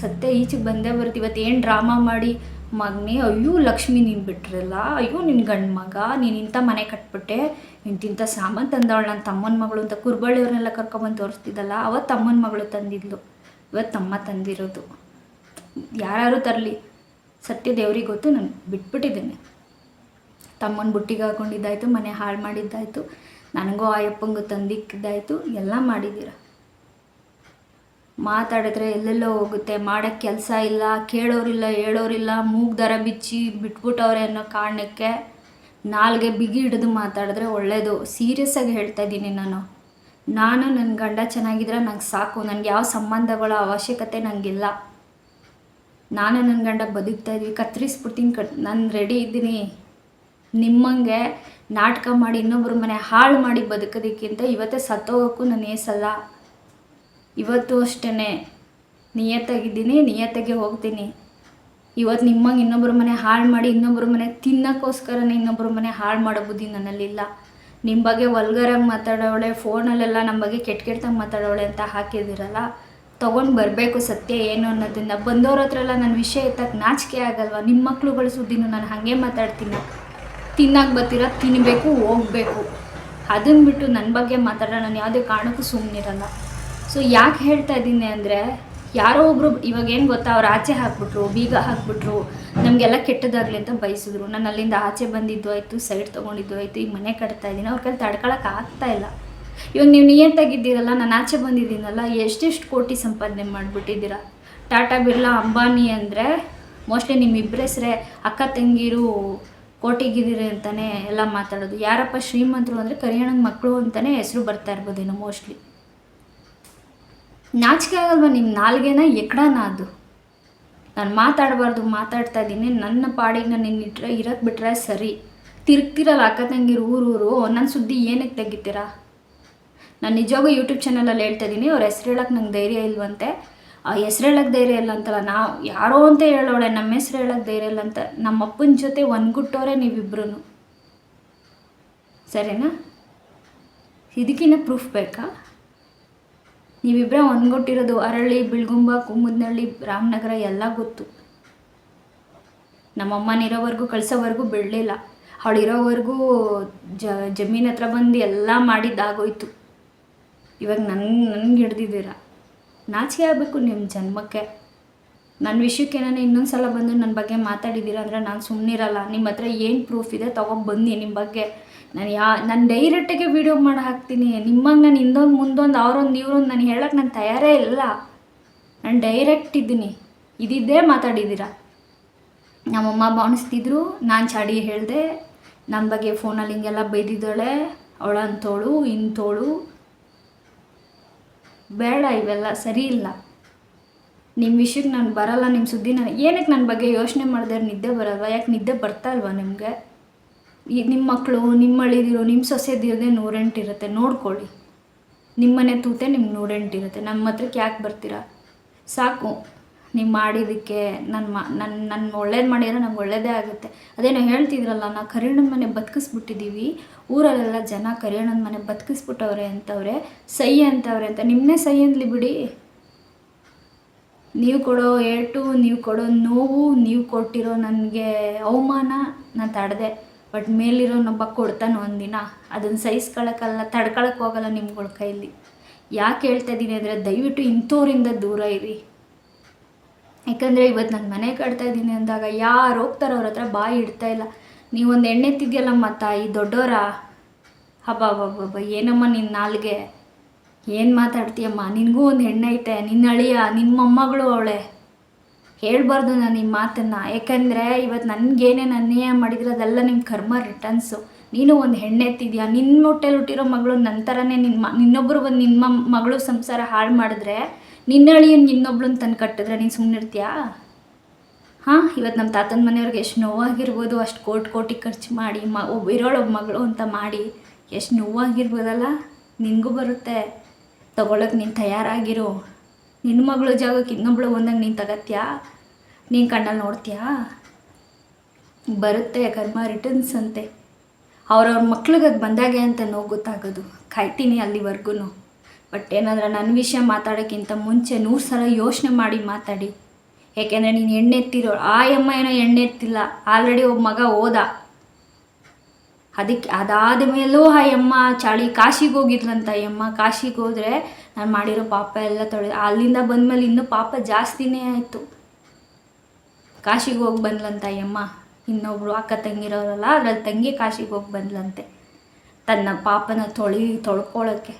ಸತ್ಯ ಈಚೆಗೆ ಬಂದೇ ಬರುತ್ತೆ. ಇವತ್ತು ಏನು ಡ್ರಾಮಾ ಮಾಡಿ ಮಗನೇ, ಅಯ್ಯೋ ಲಕ್ಷ್ಮಿ ನೀನು ಬಿಟ್ರಲ್ಲ, ಅಯ್ಯೋ ನಿನ್ನ ಗಂಡು ಮಗ, ನೀನು ಇಂಥ ಮನೆ ಕಟ್ಬಿಟ್ಟೆ, ಇಂತಿಂಥ ಸಾಮಾನು ತಂದವಳು ನನ್ನ ತಮ್ಮನ ಮಗಳು ಅಂತ ಕುರುಬಳ್ಳಿಯವ್ರನ್ನೆಲ್ಲ ಕರ್ಕೊಬಂದು ತೋರಿಸ್ತಿದ್ದಲ್ಲ. ಅವತ್ತು ತಮ್ಮನ ಮಗಳು ತಂದಿದ್ಲು, ಇವತ್ತು ತಮ್ಮ ತಂದಿರೋದು. ಯಾರು ತರಲಿ, ಸತ್ಯ ದೇವ್ರಿಗೆ ಗೊತ್ತು. ನಾನು ಬಿಟ್ಬಿಟ್ಟಿದ್ದೇನೆ. ತಮ್ಮನ ಬುಟ್ಟಿಗೆ ಹಾಕೊಂಡಿದ್ದಾಯ್ತು, ಮನೆ ಹಾಳು ಮಾಡಿದ್ದಾಯಿತು, ನನಗೂ ಆಯಪ್ಪಂಗೂ ತಂದಿಕ್ಕಿದ್ದಾಯಿತು, ಎಲ್ಲ ಮಾಡಿದ್ದೀರ. ಮಾತಾಡಿದ್ರೆ ಎಲ್ಲೆಲ್ಲೋ ಹೋಗುತ್ತೆ. ಮಾಡೋಕ್ಕೆ ಕೆಲಸ ಇಲ್ಲ, ಕೇಳೋರಿಲ್ಲ, ಹೇಳೋರಿಲ್ಲ, ಮೂಗು ದರ ಬಿಚ್ಚಿ ಬಿಟ್ಬಿಟ್ಟವ್ರೆ ಅನ್ನೋ ಕಾರಣಕ್ಕೆ ನಾಲ್ಗೆ ಬಿಗಿ ಹಿಡಿದು ಮಾತಾಡಿದ್ರೆ ಒಳ್ಳೆಯದು. ಸೀರಿಯಸ್ಸಾಗಿ ಹೇಳ್ತಾ ಇದ್ದೀನಿ ನಾನು. ನನ್ನ ಗಂಡ ಚೆನ್ನಾಗಿದ್ರೆ ನಂಗೆ ಸಾಕು. ನನಗೆ ಯಾವ ಸಂಬಂಧಗಳ ಅವಶ್ಯಕತೆ ನನಗಿಲ್ಲ. ನಾನು ನನ್ನ ಗಂಡ ಬದುಕ್ತಾ ಇದ್ವಿ, ಕತ್ತರಿಸ್ಬಿಡ್ತೀನಿ, ನಾನು ರೆಡಿ ಇದ್ದೀನಿ. ನಿಮ್ಮಂಗೆ ನಾಟಕ ಮಾಡಿ ಇನ್ನೊಬ್ಬರ ಮನೆ ಹಾಳು ಮಾಡಿ ಬದುಕೋದಕ್ಕಿಂತ ಇವತ್ತೇ ಸತ್ತೋಗೋಕ್ಕೂ ನಾನು ಏಸಲ್ಲ. ಇವತ್ತು ಅಷ್ಟೇ ನಿಯತ್ತಾಗಿದ್ದೀನಿ, ನಿಯತ್ತಾಗೆ ಹೋಗ್ತೀನಿ. ಇವತ್ತು ನಿಮ್ಮಂಗೆ ಇನ್ನೊಬ್ಬರ ಮನೆ ಹಾಳು ಮಾಡಿ ಇನ್ನೊಬ್ಬರ ಮನೆ ತಿನ್ನೋಕ್ಕೋಸ್ಕರನೇ ಇನ್ನೊಬ್ಬರ ಮನೆ ಹಾಳು ಮಾಡೋ ಬುದ್ಧಿ ನನ್ನಲ್ಲಿಲ್ಲ. ನಿಮ್ಮ ಬಗ್ಗೆ ವಲ್ಗರಾಗಿ ಮಾತಾಡೋಳೆ, ಫೋನಲ್ಲೆಲ್ಲ ನಮ್ಮ ಬಗ್ಗೆ ಕೆಟ್ಟದಾಗಿ ಮಾತಾಡೋಳೆ ಅಂತ ಹಾಕಿದಿರಲ್ಲ, ತೊಗೊಂಡು ಬರಬೇಕು ಸತ್ಯ ಏನು ಅನ್ನೋದನ್ನು. ಬಂದವ್ರ ಹತ್ರ ಎಲ್ಲ ನನ್ನ ವಿಷಯ ಎತ್ತಕ್ಕೆ ನಾಚಿಕೆ ಆಗಲ್ವ? ನಿಮ್ಮ ಮಕ್ಳುಗಳ ಸುದ್ದಿನೂ ನಾನು ಹಾಗೆ ಮಾತಾಡ್ತೀನಿ. ತಿನ್ನಕ್ಕೆ ಬರ್ತೀರ, ತಿನ್ನಬೇಕು, ಹೋಗಬೇಕು. ಅದನ್ನು ಬಿಟ್ಟು ನನ್ನ ಬಗ್ಗೆ ಮಾತಾಡೋ ನಾನು ಯಾವುದೇ ಕಾರಣಕ್ಕೂ ಸುಮ್ಮನಿರಲ್ಲ. ಸೊ ಯಾಕೆ ಹೇಳ್ತಾ ಇದ್ದೀನಿ ಅಂದರೆ, ಯಾರೋ ಒಬ್ಬರು ಇವಾಗ ಏನು ಗೊತ್ತಾ, ಅವ್ರು ಆಚೆ ಹಾಕ್ಬಿಟ್ರು, ಬೀಗ ಹಾಕ್ಬಿಟ್ರು, ನಮಗೆಲ್ಲ ಕೆಟ್ಟದಾಗಲಿ ಅಂತ ಬಯಸಿದ್ರು. ನಾನು ಅಲ್ಲಿಂದ ಆಚೆ ಬಂದಿದ್ದು ಆಯಿತು, ಸೈಡ್ ತೊಗೊಂಡಿದ್ದು ಆಯಿತು, ಈಗ ಮನೆ ಕಟ್ತಾ ಇದ್ದೀನಿ. ಅವ್ರ ಕೈಲಿ ತಡ್ಕೊಳಕ್ಕೆ ಆಗ್ತಾಯಿಲ್ಲ. ಇವಾಗ ನೀವು ನಿಯತ್ತಾಗಿದ್ದೀರಲ್ಲ, ನಾನು ಆಚೆ ಬಂದಿದ್ದೀನಲ್ಲ, ಎಷ್ಟೆಷ್ಟು ಕೋಟಿ ಸಂಪಾದನೆ ಮಾಡಿಬಿಟ್ಟಿದ್ದೀರ. ಟಾಟಾ ಬಿರ್ಲಾ, ಅಂಬಾನಿ ಅಂದರೆ ಮೋಸ್ಟ್ಲಿ ನಿಮ್ಮಿಬ್ಬರ ಹೆಸರೇ, ಅಕ್ಕ ತಂಗಿರು ಕೋಟಿಗಿದ್ದೀರಿ ಅಂತಲೇ ಎಲ್ಲ ಮಾತಾಡೋದು. ಯಾರಪ್ಪ ಶ್ರೀಮಂತರು ಅಂದರೆ ಕರಿಯಣ್ಣನ ಮಕ್ಕಳು ಅಂತಲೇ ಹೆಸರು ಬರ್ತಾ ಇರ್ಬೋದೇನೋ ಮೋಸ್ಟ್ಲಿ. ನಾಚಿಕೆ ಆಗಲ್ವ ನಿಮ್ಮ ನಾಲ್ಗೆನ ಎಕ್ಕಡನ ಅದು? ನಾನು ಮಾತಾಡಬಾರ್ದು, ಮಾತಾಡ್ತಾ ಇದ್ದೀನಿ. ನನ್ನ ಪಾಡಿಗೆ ನಾನು ಇರೋಕ್ಕೆ ಬಿಟ್ಟರೆ ಸರಿ. ತಿರುಗ್ತಿರಲ್ಲ ಅಕ್ಕ ತಂಗಿರು ಊರೂರು, ನನ್ನ ಸುದ್ದಿ ಏನಕ್ಕೆ ತೆಗಿತೀರಾ? ನಾನು ನಿಜವಾಗೂ ಯೂಟ್ಯೂಬ್ ಚಾನಲಲ್ಲಿ ಹೇಳ್ತಾ ಇದ್ದೀನಿ. ಅವ್ರ ಹೆಸ್ರು ಹೇಳೋಕ್ಕೆ ನಂಗೆ ಧೈರ್ಯ ಇಲ್ವಂತೆ. ಆ ಹೆಸ್ರು ಹೇಳೋಕ್ಕೆ ಧೈರ್ಯ ಇಲ್ಲ ಅಂತಲ್ಲ, ನಾವು ಯಾರೋ ಅಂತ ಹೇಳೋಳೆ, ನಮ್ಮ ಹೆಸ್ರು ಹೇಳೋಕ್ಕೆ ಧೈರ್ಯ ಇಲ್ಲ ಅಂತ. ನಮ್ಮ ಅಪ್ಪನ ಜೊತೆ ಒಂದ್ಗುಟ್ಟವ್ರೆ ನೀವಿಬ್ರು, ಸರಿನಾ? ಇದಕ್ಕಿನ್ನ ಪ್ರೂಫ್ ಬೇಕಾ? ನೀವಿಬ್ಬರೇ ಒಂದ್ಗೊಟ್ಟಿರೋದು. ಅರಳಿ, ಬಿಳ್ಗುಂಬ, ಕುಮ್ಮುದನಹಳ್ಳಿ, ರಾಮನಗರ ಎಲ್ಲ ಗೊತ್ತು. ನಮ್ಮಮ್ಮನಿರೋವರೆಗೂ ಕಳ್ಸೋವರೆಗೂ ಬಿಡಲಿಲ್ಲ. ಅವಳಿರೋವರೆಗೂ ಜಮೀನ್ ಹತ್ರ ಬಂದು ಎಲ್ಲ ಮಾಡಿದ್ದಾಗೋಯ್ತು. ಇವಾಗ ನನಗೆ ಹಿಡ್ದಿದ್ದೀರ. ನಾಚಿಕೆ ಆಗಬೇಕು ನಿಮ್ಮ ಜನ್ಮಕ್ಕೆ. ನನ್ನ ವಿಷಯಕ್ಕೆ ನಾನು ಇನ್ನೊಂದು ಸಲ ಬಂದು ನನ್ನ ಬಗ್ಗೆ ಮಾತಾಡಿದ್ದೀರ ಅಂದರೆ ನಾನು ಸುಮ್ಮನಿರಲ್ಲ. ನಿಮ್ಮ ಹತ್ರ ಏನು ಪ್ರೂಫ್ ಇದೆ ತೊಗೊಬನ್ನಿ. ನಿಮ್ಮ ಬಗ್ಗೆ ನಾನು ಡೈರೆಕ್ಟಾಗೆ ವೀಡಿಯೋ ಮಾಡಿ ಹಾಕ್ತೀನಿ. ನಿಮ್ಮಂಗೆ ನಾನು ಹಿಂದೊಂದು ಮುಂದೊಂದು ಅವರೊಂದು ಇವ್ರೊಂದು ನಾನು ಹೇಳೋಕ್ಕೆ ನಾನು ತಯಾರೇ ಇಲ್ಲ. ನಾನು ಡೈರೆಕ್ಟ್ ಇದ್ದೀನಿ. ಇದಿದ್ದೇ ಮಾತಾಡಿದ್ದೀರ. ನಮ್ಮಮ್ಮ ಬಾಣಿಸ್ತಿದ್ರು, ನಾನು ಚಾಡಿ ಹೇಳಿದೆ. ನನ್ನ ಬಗ್ಗೆ ಫೋನಲ್ಲಿ ಹಿಂಗೆಲ್ಲ ಬೈದಿದ್ದಾಳೆ, ಅವಳಂತೋಳು ಇಂತೋಳು. ಬೇಡ, ಇವೆಲ್ಲ ಸರಿ ಇಲ್ಲ. ನಿಮ್ಮ ವಿಷಯಕ್ಕೆ ನಾನು ಬರಲ್ಲ. ನಿಮ್ಮ ಸುದ್ದಿ ನಾನು ಏನಕ್ಕೆ ನನ್ನ ಬಗ್ಗೆ ಯೋಚನೆ ಮಾಡಿದ್ರೆ ನಿದ್ದೆ ಬರಲ್ವ? ಯಾಕೆ ನಿದ್ದೆ ಬರ್ತಾ ಇಲ್ವಾ ನಿಮಗೆ? ಈಗ ನಿಮ್ಮ ಮಕ್ಕಳು, ನಿಮ್ಮ ಅಳಿದಿರೋ, ನಿಮ್ಮ ಸೊಸೆದಿರೋದೇ 108 ಇರುತ್ತೆ. ನೋಡ್ಕೊಳ್ಳಿ. ನಿಮ್ಮನೆ ತೂತೆ ನಿಮ್ಗೆ 108 ಇರುತ್ತೆ. ನಮ್ಮ ಹತ್ರಕ್ಕೆ ಯಾಕೆ ಬರ್ತೀರಾ? ಸಾಕು. ನೀವು ಮಾಡಿದ್ದಕ್ಕೆ ನನ್ನ ಒಳ್ಳೇದು ಮಾಡಿದ್ರೆ ನಂಗೆ ಒಳ್ಳೇದೇ ಆಗುತ್ತೆ. ಅದೇನೋ ಹೇಳ್ತಿದ್ರಲ್ಲ, ನಾವು ಕರಿಯಣ್ಣನ ಮನೆ ಬದುಕಿಸ್ಬಿಟ್ಟಿದ್ದೀವಿ, ಊರಲ್ಲೆಲ್ಲ ಜನ ಕರಿಯಣ್ಣನ ಮನೆ ಬದುಕಿಸ್ಬಿಟ್ಟವ್ರೆ ಅಂತವ್ರೆ, ಸೈ ಅಂತವ್ರೆ ಅಂತ. ನಿಮ್ಮನ್ನೇ ಸೈ ಅಂದ್ಲಿ ಬಿಡಿ. ನೀವು ಕೊಡೋ ಏಟು, ನೀವು ಕೊಡೋ ನೋವು, ನೀವು ಕೊಟ್ಟಿರೋ ನನಗೆ ಅವಮಾನ ನಾನು ತಡೆದೆ. ಬಟ್ ಮೇಲಿರೋನೊಬ್ಬ ಕೊಡ್ತಾನೆ ಒಂದಿನ, ಅದನ್ನು ಸಹಿಸ್ಕೊಳಕ್ಕಲ್ಲ, ತಡ್ಕೊಳಕ್ಕೆ ಹೋಗಲ್ಲ ನಿಮ್ಗಳ ಕೈಲಿ. ಯಾಕೆ ಹೇಳ್ತಾ ಇದ್ದೀನಿ ಅಂದರೆ, ದಯವಿಟ್ಟು ಇಂಥವ್ರಿಂದ ದೂರ ಇರಿ. ಯಾಕಂದರೆ ಇವತ್ತು ನಾನು ಮನೆ ಕಟ್ತಾ ಇದ್ದೀನಿ ಅಂದಾಗ ಯಾರು ಹೋಗ್ತಾರೋ ಅವ್ರ ಹತ್ರ ಬಾಯಿ ಇಡ್ತಾ ಇಲ್ಲ. ನೀವೊಂದು ಎಣ್ಣೆ ತಿದ್ಯಲ್ಲಮ್ಮ ತಾಯಿ ದೊಡ್ಡೋರ, ಹಬ್ಬ ಏನಮ್ಮ ನಿನ್ನ ನಾಲ್ಗೆ, ಏನು ಮಾತಾಡ್ತೀಯಮ್ಮ, ನಿನಗೂ ಒಂದು ಹೆಣ್ಣೈತೆ, ನಿನ್ನ ಅಳಿಯ, ನಿಮ್ಮ ಮೊಮ್ಮಗಳು ಅವಳೆ. ಹೇಳ್ಬಾರ್ದು ನಾನು ಈ ಮಾತನ್ನು. ಯಾಕಂದರೆ ಇವತ್ತು ನನಗೇನೇನು ಅನ್ಯಾಯ ಮಾಡಿದ್ರೆ ಅದೆಲ್ಲ ನಿಮ್ಮ ಕರ್ಮ ರಿಟರ್ನ್ಸು. ನೀನು ಒಂದು ಹೆಣ್ಣೆತ್ತಿದ್ಯಾ, ನಿನ್ನ ಹೊಟ್ಟೆಲಿ ಹುಟ್ಟಿರೋ ಮಗಳು ನಂತರನೇ ನಿನ್ನೊಬ್ಬರು ಬಂದು ನಿಮ್ಮ ಮಗಳು ಸಂಸಾರ ಹಾಳು ಮಾಡಿದ್ರೆ, ನಿನ್ನ ಅಳಿಯನ್ ಇನ್ನೊಬ್ಳನ್ನ ತಂದು ಕಟ್ಟಿದ್ರೆ ನೀನು ಸುಮ್ಮನೆ ಇರ್ತೀಯಾ? ಹಾಂ, ಇವತ್ತು ನಮ್ಮ ತಾತನ ಮನೆಯವ್ರಿಗೆ ಎಷ್ಟು ನೋವಾಗಿರ್ಬೋದು, ಅಷ್ಟು ಕೋಟಿ ಖರ್ಚು ಮಾಡಿ ಇರೋಳೊಬ್ಬ ಮಗಳು ಅಂತ ಮಾಡಿ ಎಷ್ಟು ನೋವಾಗಿರ್ಬೋದಲ್ಲ. ನಿನಗೂ ಬರುತ್ತೆ, ತಗೊಳಕ್ಕೆ ನೀನು ತಯಾರಾಗಿರು. ನಿನ್ನ ಮಗಳು ಜಾಗಕ್ಕೆ ಇನ್ನೊಬ್ಳು ಬಂದಾಗ ನೀನು ತಗತ್ಯಾ? ನೀನು ಕಣ್ಣಲ್ಲಿ ನೋಡ್ತೀಯಾ? ಬರುತ್ತೆ ಕರ್ಮ ರಿಟರ್ನ್ಸ್ ಅಂತೆ. ಅವ್ರವ್ರ ಮಕ್ಳಿಗೆ ಅದು ಬಂದಾಗೆ ಅಂತ ನೋವು ಗೊತ್ತಾಗೋದು. ಕಾಯ್ತೀನಿ ಅಲ್ಲಿವರೆಗೂ. ಬಟ್ ಏನಾದ್ರೆ ನನ್ನ ವಿಷಯ ಮಾತಾಡೋಕ್ಕಿಂತ ಮುಂಚೆ 100 ಸಲ ಯೋಚನೆ ಮಾಡಿ ಮಾತಾಡಿ. ಏಕೆಂದರೆ ನೀನು ಎಣ್ಣೆತ್ತಿರೋ ಆ ಅಮ್ಮ ಏನೋ ಎಣ್ಣೆತ್ತಿಲ್ಲ, ಆಲ್ರೆಡಿ ಒಬ್ಬ ಮಗ ಹೋದ. ಅದಕ್ಕೆ ಅದಾದ ಮೇಲೂ ಆ ಅಮ್ಮ ಕಾಶಿಗೆ ಹೋಗಿದ್ಲಂತ. ಅಮ್ಮ ಕಾಶಿಗೆ ಹೋದರೆ ನಾನು ಮಾಡಿರೋ ಪಾಪ ಎಲ್ಲ ಅಲ್ಲಿಂದ ಬಂದಮೇಲೆ ಇನ್ನೂ ಪಾಪ ಜಾಸ್ತಿನೇ ಆಯಿತು. ಕಾಶಿಗೆ ಹೋಗಿ ಬಂದ್ಲಂತ ಅಮ್ಮ. ಇನ್ನೊಬ್ಳು ಅಕ್ಕ ತಂಗಿರೋರಲ್ಲ, ಅದ್ರಲ್ಲಿ ತಂಗಿ ಕಾಶಿಗೆ ಹೋಗಿ ಬಂದ್ಲಂತೆ ತನ್ನ ಪಾಪನ ತೊಳ್ಕೊಳ್ಳೋಕ್ಕೆ.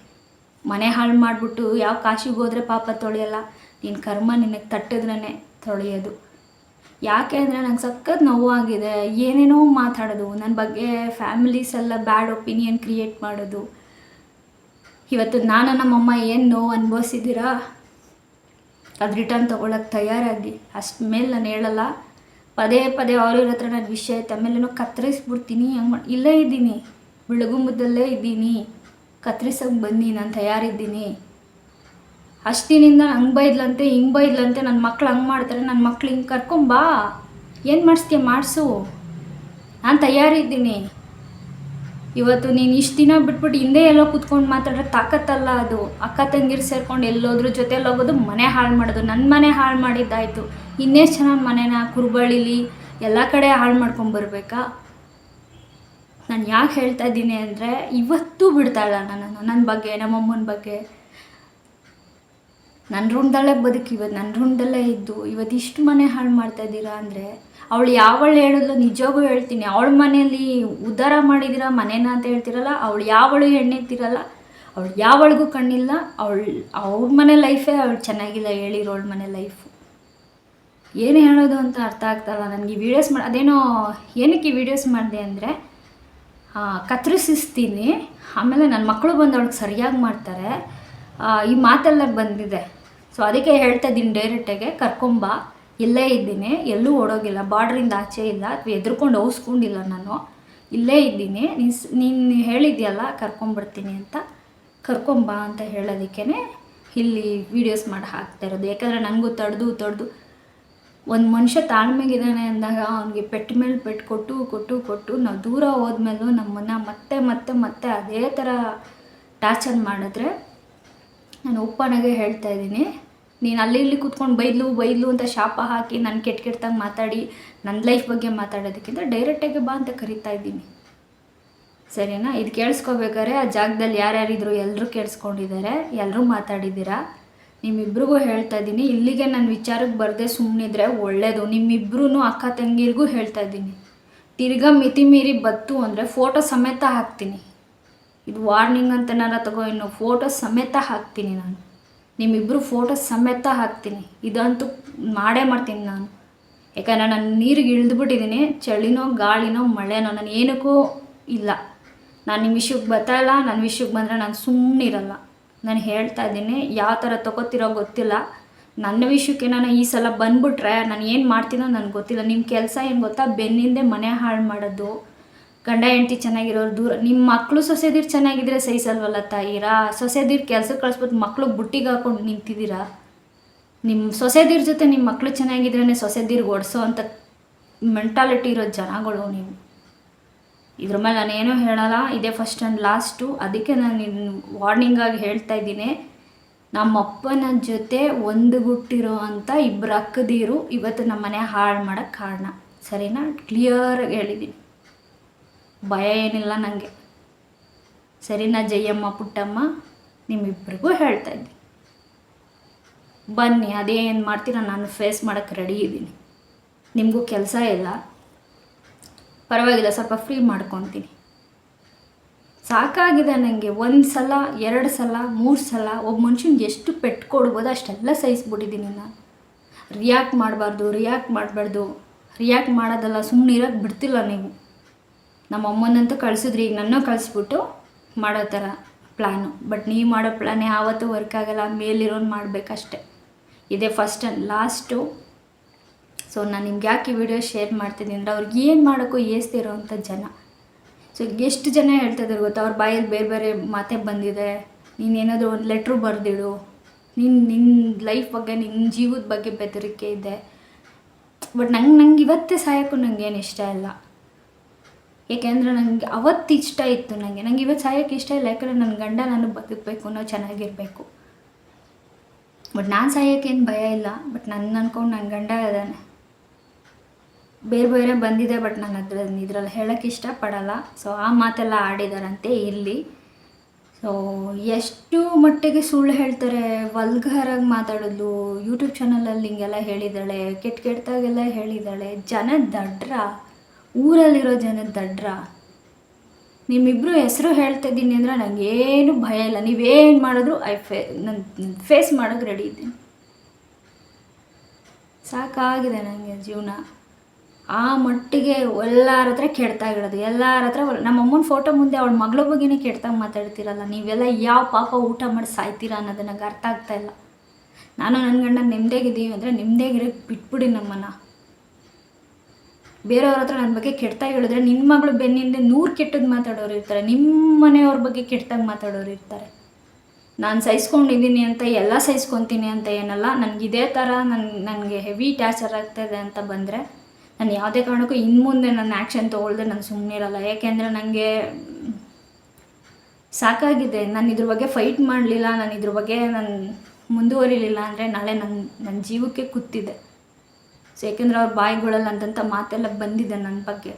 ಮನೆ ಹಾಳು ಮಾಡಿಬಿಟ್ಟು ಯಾವ ಕಾಶಿಗೆ ಹೋದರೆ ಪಾಪ ತೊಳೆಯಲ್ಲ, ನಿನ್ನ ಕರ್ಮ ನಿನಗೆ ತಟ್ಟಿದ್ರೇ ತೊಳೆಯೋದು. ಯಾಕೆ ಅಂದರೆ ನಂಗೆ ಸಖತ್ ನೋವಾಗಿದೆ. ಏನೇನೋ ಮಾತಾಡೋದು, ನನ್ನ ಬಗ್ಗೆ ಫ್ಯಾಮಿಲೀಸ್ ಎಲ್ಲ ಬ್ಯಾಡ್ ಒಪಿನಿಯನ್ ಕ್ರಿಯೇಟ್ ಮಾಡೋದು. ಇವತ್ತು ನಾನು ನಮ್ಮಮ್ಮ ಏನು ನೋವು ಅನುಭವಿಸಿದ್ದೀರಾ, ಅದು ರಿಟರ್ನ್ ತೊಗೊಳಕ್ಕೆ ತಯಾರಾಗಿ. ಅಷ್ಟು ಮೇಲೆ ನಾನು ಹೇಳಲ್ಲ. ಪದೇ ಅವ್ರ ಹತ್ರ ನನ್ನ ವಿಷಯ ಐತೆ, ಆಮೇಲೆ ಕತ್ತರಿಸ್ಬಿಡ್ತೀನಿ. ಹಂಗೆ ಇಲ್ಲೇ ಇದ್ದೀನಿ, ಬೆಳಗುಂಬದಲ್ಲೇ ಇದ್ದೀನಿ, ಕತ್ತರಿಸೋಕೆ ಬನ್ನಿ, ನಾನು ತಯಾರಿದ್ದೀನಿ. ಅಷ್ಟಿನಿಂದ ಹಂಗೆ ಬೈದ್ಲಂತೆ, ಹಿಂಗೆ ಬೈದ್ಲಂತೆ, ನನ್ನ ಮಕ್ಳು ಹಂಗೆ ಮಾಡ್ತಾರೆ, ನನ್ನ ಮಕ್ಳು ಹಿಂಗೆ ಕರ್ಕೊಂಬಾ, ಏನು ಮಾಡಿಸ್ತೀಯ ಮಾಡಿಸು, ನಾನು ತಯಾರಿದ್ದೀನಿ. ಇವತ್ತು ನೀನು ಇಷ್ಟು ದಿನ ಬಿಟ್ಬಿಟ್ಟು ಹಿಂದೆ ಎಲ್ಲೋ ಕೂತ್ಕೊಂಡು ಮಾತಾಡ್ರೆ ತಾಕತ್ತಲ್ಲ ಅದು. ಅಕ್ಕ ತಂಗಿರು ಸೇರ್ಕೊಂಡು ಎಲ್ಲೋದ್ರ ಜೊತೆಲಿ ಹೋಗೋದು, ಮನೆ ಹಾಳು ಮಾಡೋದು. ನನ್ನ ಮನೆ ಹಾಳು ಮಾಡಿದ್ದಾಯಿತು, ಇನ್ನೆಷ್ಟು ಚೆನ್ನಾಗಿ ಮನೇನ ಕುರುಬಳಿಲಿ ಎಲ್ಲ ಕಡೆ ಹಾಳು ಮಾಡ್ಕೊಂಬರ್ಬೇಕಾ? ನಾನು ಯಾಕೆ ಹೇಳ್ತಾ ಇದ್ದೀನಿ ಅಂದರೆ, ಇವತ್ತೂ ಬಿಡ್ತಾಳ ನನ್ನ ಬಗ್ಗೆ, ನಮ್ಮಮ್ಮನ ಬಗ್ಗೆ. ನನ್ನ ಋಣದಲ್ಲೇ ಬದುಕಿ, ಇವತ್ತು ನನ್ನ ಋಣದಲ್ಲೇ ಇದ್ದು ಇವತ್ತು ಇಷ್ಟು ಮನೆ ಹಾಳು ಮಾಡ್ತಾಯಿದ್ದೀರಾ ಅಂದರೆ, ಅವಳು ಯಾವಳು ಹೇಳಿದ್ಲು ನಿಜವಾಗೂ ಹೇಳ್ತೀನಿ. ಅವಳ ಮನೆಯಲ್ಲಿ ಉದ್ಧಾರ ಮಾಡಿದ್ದೀರಾ ಮನೇನ ಅಂತ ಹೇಳ್ತಿರಲ್ಲ, ಅವಳು ಯಾವಳು ಎಣ್ಣೆತ್ತಿರಲ್ಲ, ಅವಳು ಯಾವಳಿಗೂ ಕಣ್ಣಿಲ್ಲ. ಅವ್ರ ಮನೆ ಲೈಫೇ ಅವಳು ಚೆನ್ನಾಗಿಲ್ಲ, ಹೇಳಿರೋಳ ಮನೆ ಲೈಫು. ಏನು ಹೇಳೋದು ಅಂತ ಅರ್ಥ ಆಗ್ತಾಯಿಲ್ಲ ನನಗೆ. ಈ ವಿಡಿಯೋಸ್ ಅದೇನೋ ಏನಕ್ಕೆ ಈ ವಿಡಿಯೋಸ್ ಮಾಡಿದೆ ಅಂದರೆ, ಕತ್ತರಿಸ್ತೀನಿ, ಆಮೇಲೆ ನನ್ನ ಮಕ್ಕಳು ಬಂದು ಅವಳಿಗೆ ಸರಿಯಾಗಿ ಮಾಡ್ತಾರೆ, ಈ ಮಾತೆಲ್ಲ ಬಂದಿದೆ. ಸೊ ಅದಕ್ಕೆ ಹೇಳ್ತಾ ಇದ್ದೀನಿ ಡೈರೆಕ್ಟಾಗೆ, ಕರ್ಕೊಂಬ, ಇಲ್ಲೇ ಇದ್ದೀನಿ, ಎಲ್ಲೂ ಓಡೋಗಿಲ್ಲ, ಬಾರ್ಡ್ರಿಂದ ಆಚೆ ಇಲ್ಲ, ಅಥವಾ ಎದ್ರುಕೊಂಡು ಔಸ್ಕೊಂಡಿಲ್ಲ, ನಾನು ಇಲ್ಲೇ ಇದ್ದೀನಿ. ನೀನು ಹೇಳಿದ್ಯಲ್ಲ ಕರ್ಕೊಂಬರ್ತೀನಿ ಅಂತ, ಕರ್ಕೊಂಬ ಅಂತ ಹೇಳೋದಕ್ಕೇ ಇಲ್ಲಿ ವೀಡಿಯೋಸ್ ಮಾಡಿ ಹಾಕ್ತಾ ಇರೋದು. ಯಾಕಂದರೆ ನನಗೂ ತಡೆದು ಒಂದು ಮನುಷ್ಯ ತಾಳ್ಮೆಗಿದ್ದಾನೆ ಅಂದಾಗ ಅವನಿಗೆ ಪೆಟ್ಟು ಮೇಲೆ ಪೆಟ್ಟು ಕೊಟ್ಟು ನಾವು ದೂರ ಹೋದ್ಮೇಲೂ ನಮ್ಮನ್ನು ಮತ್ತೆ ಅದೇ ಥರ ಟಾರ್ಚರ್ ಮಾಡಿದ್ರೆ, ನಾನು ಒಪ್ಪನಾಗೆ ಹೇಳ್ತಾ ಇದ್ದೀನಿ, ನೀನು ಅಲ್ಲಿ ಇಲ್ಲಿ ಕೂತ್ಕೊಂಡು ಬೈದ್ಲು ಅಂತ ಶಾಪ ಹಾಕಿ ನಾನು ಕೆಟ್ಟದಾಗಿ ಮಾತಾಡಿ ನನ್ನ ಲೈಫ್ ಬಗ್ಗೆ ಮಾತಾಡೋದಕ್ಕಿಂತ ಡೈರೆಕ್ಟಾಗಿ ಬಾ ಅಂತ ಕರಿತಾ ಇದ್ದೀನಿ, ಸರಿನಾ? ಇದು ಕೇಳಿಸ್ಕೋಬೇಕಾದ್ರೆ ಆ ಜಾಗದಲ್ಲಿ ಯಾರ್ಯಾರಿದ್ರು ಎಲ್ಲರೂ ಕೇಳಿಸ್ಕೊಂಡಿದ್ದಾರೆ, ಎಲ್ಲರೂ ಮಾತಾಡಿದ್ದೀರಾ. ನಿಮ್ಮಿಬ್ರಿಗೂ ಹೇಳ್ತಾ ಇದ್ದೀನಿ, ಇಲ್ಲಿಗೆ ನನ್ನ ವಿಚಾರಕ್ಕೆ ಬರದೆ ಸುಮ್ಮನಿದ್ರೆ ಒಳ್ಳೆಯದು. ನಿಮ್ಮಿಬ್ರೂ ಅಕ್ಕ ತಂಗಿರಿಗೂ ಹೇಳ್ತಾ ಇದ್ದೀನಿ, ತಿರ್ಗಾ ಮಿತಿ ಮೀರಿ ಬತ್ತು ಅಂದರೆ ಫೋಟೋ ಸಮೇತ ಹಾಕ್ತೀನಿ. ಇದು ವಾರ್ನಿಂಗ್ ಅಂತ ನಾನು ತಗೋ, ಇನ್ನು ಫೋಟೋ ಸಮೇತ ಹಾಕ್ತೀನಿ ನಾನು, ನಿಮ್ಮಿಬ್ಬರು ಫೋಟೋ ಸಮೇತ ಹಾಕ್ತೀನಿ. ಇದಂತೂ ಮಾಡೇ ಮಾಡ್ತೀನಿ ನಾನು. ಯಾಕಂದರೆ ನಾನು ನೀರಿಗೆ ಇಳಿದ್ಬಿಟ್ಟಿದ್ದೀನಿ, ಚಳಿನೋ ಗಾಳಿನೋ ಮಳೆನೋ ನಾನು ಏನಕ್ಕೂ ಇಲ್ಲ. ನಾನು ನಿಮ್ಮ ವಿಷಯಕ್ಕೆ ಬರ್ತಾಯಿಲ್ಲ, ನನ್ನ ವಿಷಯಕ್ಕೆ ಬಂದರೆ ನಾನು ಸುಮ್ಮನಿರಲ್ಲ. ನಾನು ಹೇಳ್ತಾ ಇದ್ದೀನಿ, ಯಾವ ಥರ ತೊಗೋತಿರೋ ಗೊತ್ತಿಲ್ಲ. ನನ್ನ ವಿಷಯಕ್ಕೆ ನಾನು ಈ ಸಲ ಬಂದುಬಿಟ್ರೆ ನಾನು ಏನು ಮಾಡ್ತೀನೋ ನನಗೆ ಗೊತ್ತಿಲ್ಲ. ನಿಮ್ಮ ಕೆಲಸ ಏನು ಗೊತ್ತಾ, ಬೆನ್ನಿಂದೆ ಮನೆ ಹಾಳು ಮಾಡೋದು, ಗಂಡ ಹೆಂಡ್ತಿ ಚೆನ್ನಾಗಿರೋರು ದೂರ. ನಿಮ್ಮ ಮಕ್ಕಳು ಸೊಸೆದಿರು ಚೆನ್ನಾಗಿದ್ರೆ ಸಹಿಸಲ್ವಲ್ಲ ತಾಯಿರಾ? ಸೊಸೆದಿರು ಕೆಲಸಕ್ಕೆ ಕಳಿಸ್ಬಿಟ್ಟು ಮಕ್ಕಳು ಬುಟ್ಟಿಗೆ ಹಾಕೊಂಡು ನಿಂತಿದ್ದೀರಾ? ನಿಮ್ಮ ಸೊಸೆದಿರ ಜೊತೆ ನಿಮ್ಮ ಮಕ್ಕಳು ಚೆನ್ನಾಗಿದ್ರೇ ಸೊಸೆದಿರ್ಗೆ ಓಡಿಸೋ ಅಂಥ ಮೆಂಟಾಲಿಟಿ ಇರೋ ಜನಗಳು ನೀವು. ಇದ್ರ ಮೇಲೆ ನಾನೇನೂ ಹೇಳಲ್ಲ, ಇದೇ ಫಸ್ಟ್ ಆ್ಯಂಡ್ ಲಾಸ್ಟು. ಅದಕ್ಕೆ ನಾನು ವಾರ್ನಿಂಗಾಗಿ ಹೇಳ್ತಾ ಇದ್ದೀನಿ, ನಮ್ಮಪ್ಪನ ಜೊತೆ ಒಂದುಗುಟ್ಟಿರೋ ಅಂಥ ಇಬ್ಬರು ಅಕ್ಕದೀರು ಇವತ್ತು ನಮ್ಮ ಮನೆ ಹಾಳು ಮಾಡೋಕ್ಕೆ ಕಾರಣ. ಸರಿನಾ? ಕ್ಲಿಯರಾಗಿ ಹೇಳಿದ್ದೀನಿ, ಭಯ ಏನಿಲ್ಲ ನನಗೆ. ಸರಿನಾ ಜಯಮ್ಮ ಪುಟ್ಟಮ್ಮ? ನಿಮ್ಮಿಬ್ಬರಿಗೂ ಹೇಳ್ತಾ ಇದ್ದೀನಿ, ಬನ್ನಿ ಅದೇನು ಮಾಡ್ತೀರ ನಾನು ಫೇಸ್ ಮಾಡೋಕ್ಕೆ ರೆಡಿ ಇದ್ದೀನಿ. ನಿಮಗೂ ಕೆಲಸ ಇಲ್ಲ, ಪರವಾಗಿಲ್ಲ, ಸ್ವಲ್ಪ ಫ್ರೀ ಮಾಡ್ಕೊತೀನಿ. ಸಾಕಾಗಿದೆ ನನಗೆ. 1 ಸಲ 2 ಸಲ 3 ಸಲ ಒಬ್ಬ ಮನುಷ್ಯನಿಗೆ ಎಷ್ಟು ಪೆಟ್ಟು ಕೊಡ್ಬೋದು ಅಷ್ಟೆಲ್ಲ ಸಹಿಸ್ಬಿಟ್ಟಿದ್ದೀನಿ ನಾನು. ರಿಯಾಕ್ಟ್ ಮಾಡಬಾರ್ದು, ರಿಯಾಕ್ಟ್ ಮಾಡೋದಲ್ಲ, ಸುಮ್ಮನೆ ಇರೋಕ್ಕೆ ಬಿಡ್ತಿಲ್ಲ ನೀವು. ನಮ್ಮ ಅಮ್ಮನಂತೂ ಕಳಿಸಿದ್ರಿ, ಈಗ ನನ್ನ ಕಳಿಸ್ಬಿಟ್ಟು ಮಾಡೋ ಥರ ಪ್ಲ್ಯಾನು. ಬಟ್ ನೀವು ಮಾಡೋ ಪ್ಲ್ಯಾನ್ ಯಾವತ್ತೂ ವರ್ಕ್ ಆಗೋಲ್ಲ, ಮೇಲಿರೋನು ಮಾಡಬೇಕಷ್ಟೆ. ಇದೇ ಫಸ್ಟ್ ಆ್ಯಂಡ್ ಲಾಸ್ಟು. ಸೊ ನಾನು ನಿಮ್ಗೆ ಯಾಕೆ ಈ ವಿಡಿಯೋ ಶೇರ್ ಮಾಡ್ತಿದ್ದೀನಿ ಅಂದರೆ, ಅವ್ರಿಗೆ ಏನು ಮಾಡೋಕ್ಕೂ ಏಸ್ತಿರೋ ಅಂಥ ಜನ. ಸೊ ಎಷ್ಟು ಜನ ಹೇಳ್ತಾಯಿದ್ದಾರೆ ಗೊತ್ತಾ, ಅವ್ರ ಬಾಯಲ್ಲಿ ಬೇರೆ ಬೇರೆ ಮಾತೇ ಬಂದಿದೆ. ನೀನೇನಾದರೂ ಒಂದು ಲೆಟ್ರು ಬರೆದಿಡು, ನಿನ್ನ ಲೈಫ್ ಬಗ್ಗೆ, ನಿನ್ನ ಜೀವದ ಬಗ್ಗೆ ಬೆದರಿಕೆ ಇದೆ. ಬಟ್ ನಂಗೆ ಇವತ್ತೇ ಸಾಯೋಕ್ಕೂ ನನಗೇನು ಇಷ್ಟ ಇಲ್ಲ. ಏಕೆಂದರೆ ನನಗೆ ಅವತ್ತು ಇಷ್ಟ ಇತ್ತು, ನಂಗೆ ಇವತ್ತು ಸಾಯೋಕ್ಕೆ ಇಷ್ಟ ಇಲ್ಲ. ಯಾಕಂದರೆ ನನ್ನ ಗಂಡ ನಾನು ಬದುಕಬೇಕು, ನಾವು ಚೆನ್ನಾಗಿರಬೇಕು. ಬಟ್ ನಾನು ಸಾಯೋಕ್ಕೇನು ಭಯ ಇಲ್ಲ. ಬಟ್ ನನ್ನ ಅಂದ್ಕೊಂಡು ನನ್ನ ಗಂಡ ಇದ್ದಾನೆ, ಬೇರೆ ಬೇರೆ ಬಂದಿದೆ. ಬಟ್ ನಾನು ಇದರಲ್ಲಿ ಹೇಳೋಕ್ಕೆ ಇಷ್ಟಪಡಲ್ಲ. ಸೊ ಆ ಮಾತೆಲ್ಲ ಆಡಿದಾರಂತೆ ಇರಲಿ. ಸೊ ಎಷ್ಟು ಮಟ್ಟಿಗೆ ಸುಳ್ಳು ಹೇಳ್ತಾರೆ, ವಲ್ಗರಾಗಿ ಮಾತಾಡೋದು. ಯೂಟ್ಯೂಬ್ ಚಾನಲಲ್ಲಿ ಹಿಂಗೆಲ್ಲ ಹೇಳಿದ್ದಾಳೆ, ಕೆಟ್ಟದಾಗೆಲ್ಲ ಹೇಳಿದ್ದಾಳೆ. ಜನ ದಡ್ರ, ಊರಲ್ಲಿರೋ ಜನ ದಡ್ರ. ನಿಮ್ಮಿಬ್ಬರು ಹೆಸರು ಹೇಳ್ತಾಯಿದ್ದೀನಿ ಅಂದರೆ ನನಗೇನು ಭಯ ಇಲ್ಲ. ನೀವೇನು ಮಾಡಿದ್ರು ನಾನು ಫೇಸ್ ಮಾಡೋಕ್ಕೆ ರೆಡಿ ಇದ್ದೀನಿ. ಸಾಕಾಗಿದೆ ನನಗೆ ಜೀವನ. ಆ ಮಟ್ಟಿಗೆ ಎಲ್ಲರ ಹತ್ರ ಕೆಡ್ತಾಗಿಡೋದು, ಎಲ್ಲರ ಹತ್ರ. ನಮ್ಮ ಅಮ್ಮನ ಫೋಟೋ ಮುಂದೆ ಅವಳ ಮಗಳ ಬಗ್ಗೆನೇ ಕೆಡ್ತಾಗ ಮಾತಾಡ್ತೀರಲ್ಲ ನೀವೆಲ್ಲ. ಯಾವ ಪಾಪ ಊಟ ಮಾಡಿ ಸಾಯ್ತೀರಾ ಅನ್ನೋದು ನನಗೆ ಅರ್ಥ ಆಗ್ತಾಯಿಲ್ಲ. ನಾನು ನನ್ನ ಗಂಡ ನೆಮ್ಮದಿಯಾಗಿದ್ದೀವಿ ಅಂದರೆ ನೆಮ್ಮದಿಯಾಗಿರೋಕ್ಕೆ ಬಿಟ್ಬಿಡಿ ನಮ್ಮನ್ನು. ಬೇರೆಯವ್ರ ಹತ್ರ ನನ್ನ ಬಗ್ಗೆ ಕೆಡ್ತಾಗಿ ಹೇಳಿದ್ರೆ, ನಿನ್ನ ಮಗಳು ಬೆನ್ನಿಂದ 100 ಕೆಟ್ಟದ್ದು ಮಾತಾಡೋರು ಇರ್ತಾರೆ, ನಿಮ್ಮ ಮನೆಯವ್ರ ಬಗ್ಗೆ ಕೆಟ್ಟದಾಗಿ ಮಾತಾಡೋರು ಇರ್ತಾರೆ. ನಾನು ಸಹಿಸ್ಕೊಂಡಿದ್ದೀನಿ ಅಂತ ಎಲ್ಲ ಸಹಿಸ್ಕೊತೀನಿ ಅಂತ ಏನಲ್ಲ. ನನಗಿದೇ ಥರ ನನಗೆ ಹೆವಿ ಟಾರ್ಚರ್ ಆಗ್ತಾಯಿದೆ ಅಂತ ಬಂದರೆ ನಾನು ಯಾವುದೇ ಕಾರಣಕ್ಕೂ ಇನ್ನು ಮುಂದೆ ನನ್ನ ಆ್ಯಕ್ಷನ್ ತೊಗೊಳ್ದೆ ನಾನು ಸುಮ್ಮನೆ ಇರಲ್ಲ. ಏಕೆಂದರೆ ನನಗೆ ಸಾಕಾಗಿದೆ. ನಾನು ಇದ್ರ ಬಗ್ಗೆ ಫೈಟ್ ಮಾಡಲಿಲ್ಲ, ನಾನು ಇದ್ರ ಬಗ್ಗೆ ನಾನು ಮುಂದುವರಿಲಿಲ್ಲ ಅಂದರೆ ನಾಳೆ ನನ್ನ ಜೀವಕ್ಕೆ ಕೂತಿದೆ. ಸೊ ಏಕೆಂದರೆ ಅವ್ರ ಬಾಯಿಗಳಲ್ಲಿ ಅಂತಂಥ ಮಾತೆಲ್ಲ ಬಂದಿದೆ ನನ್ನ ಬಗ್ಗೆ.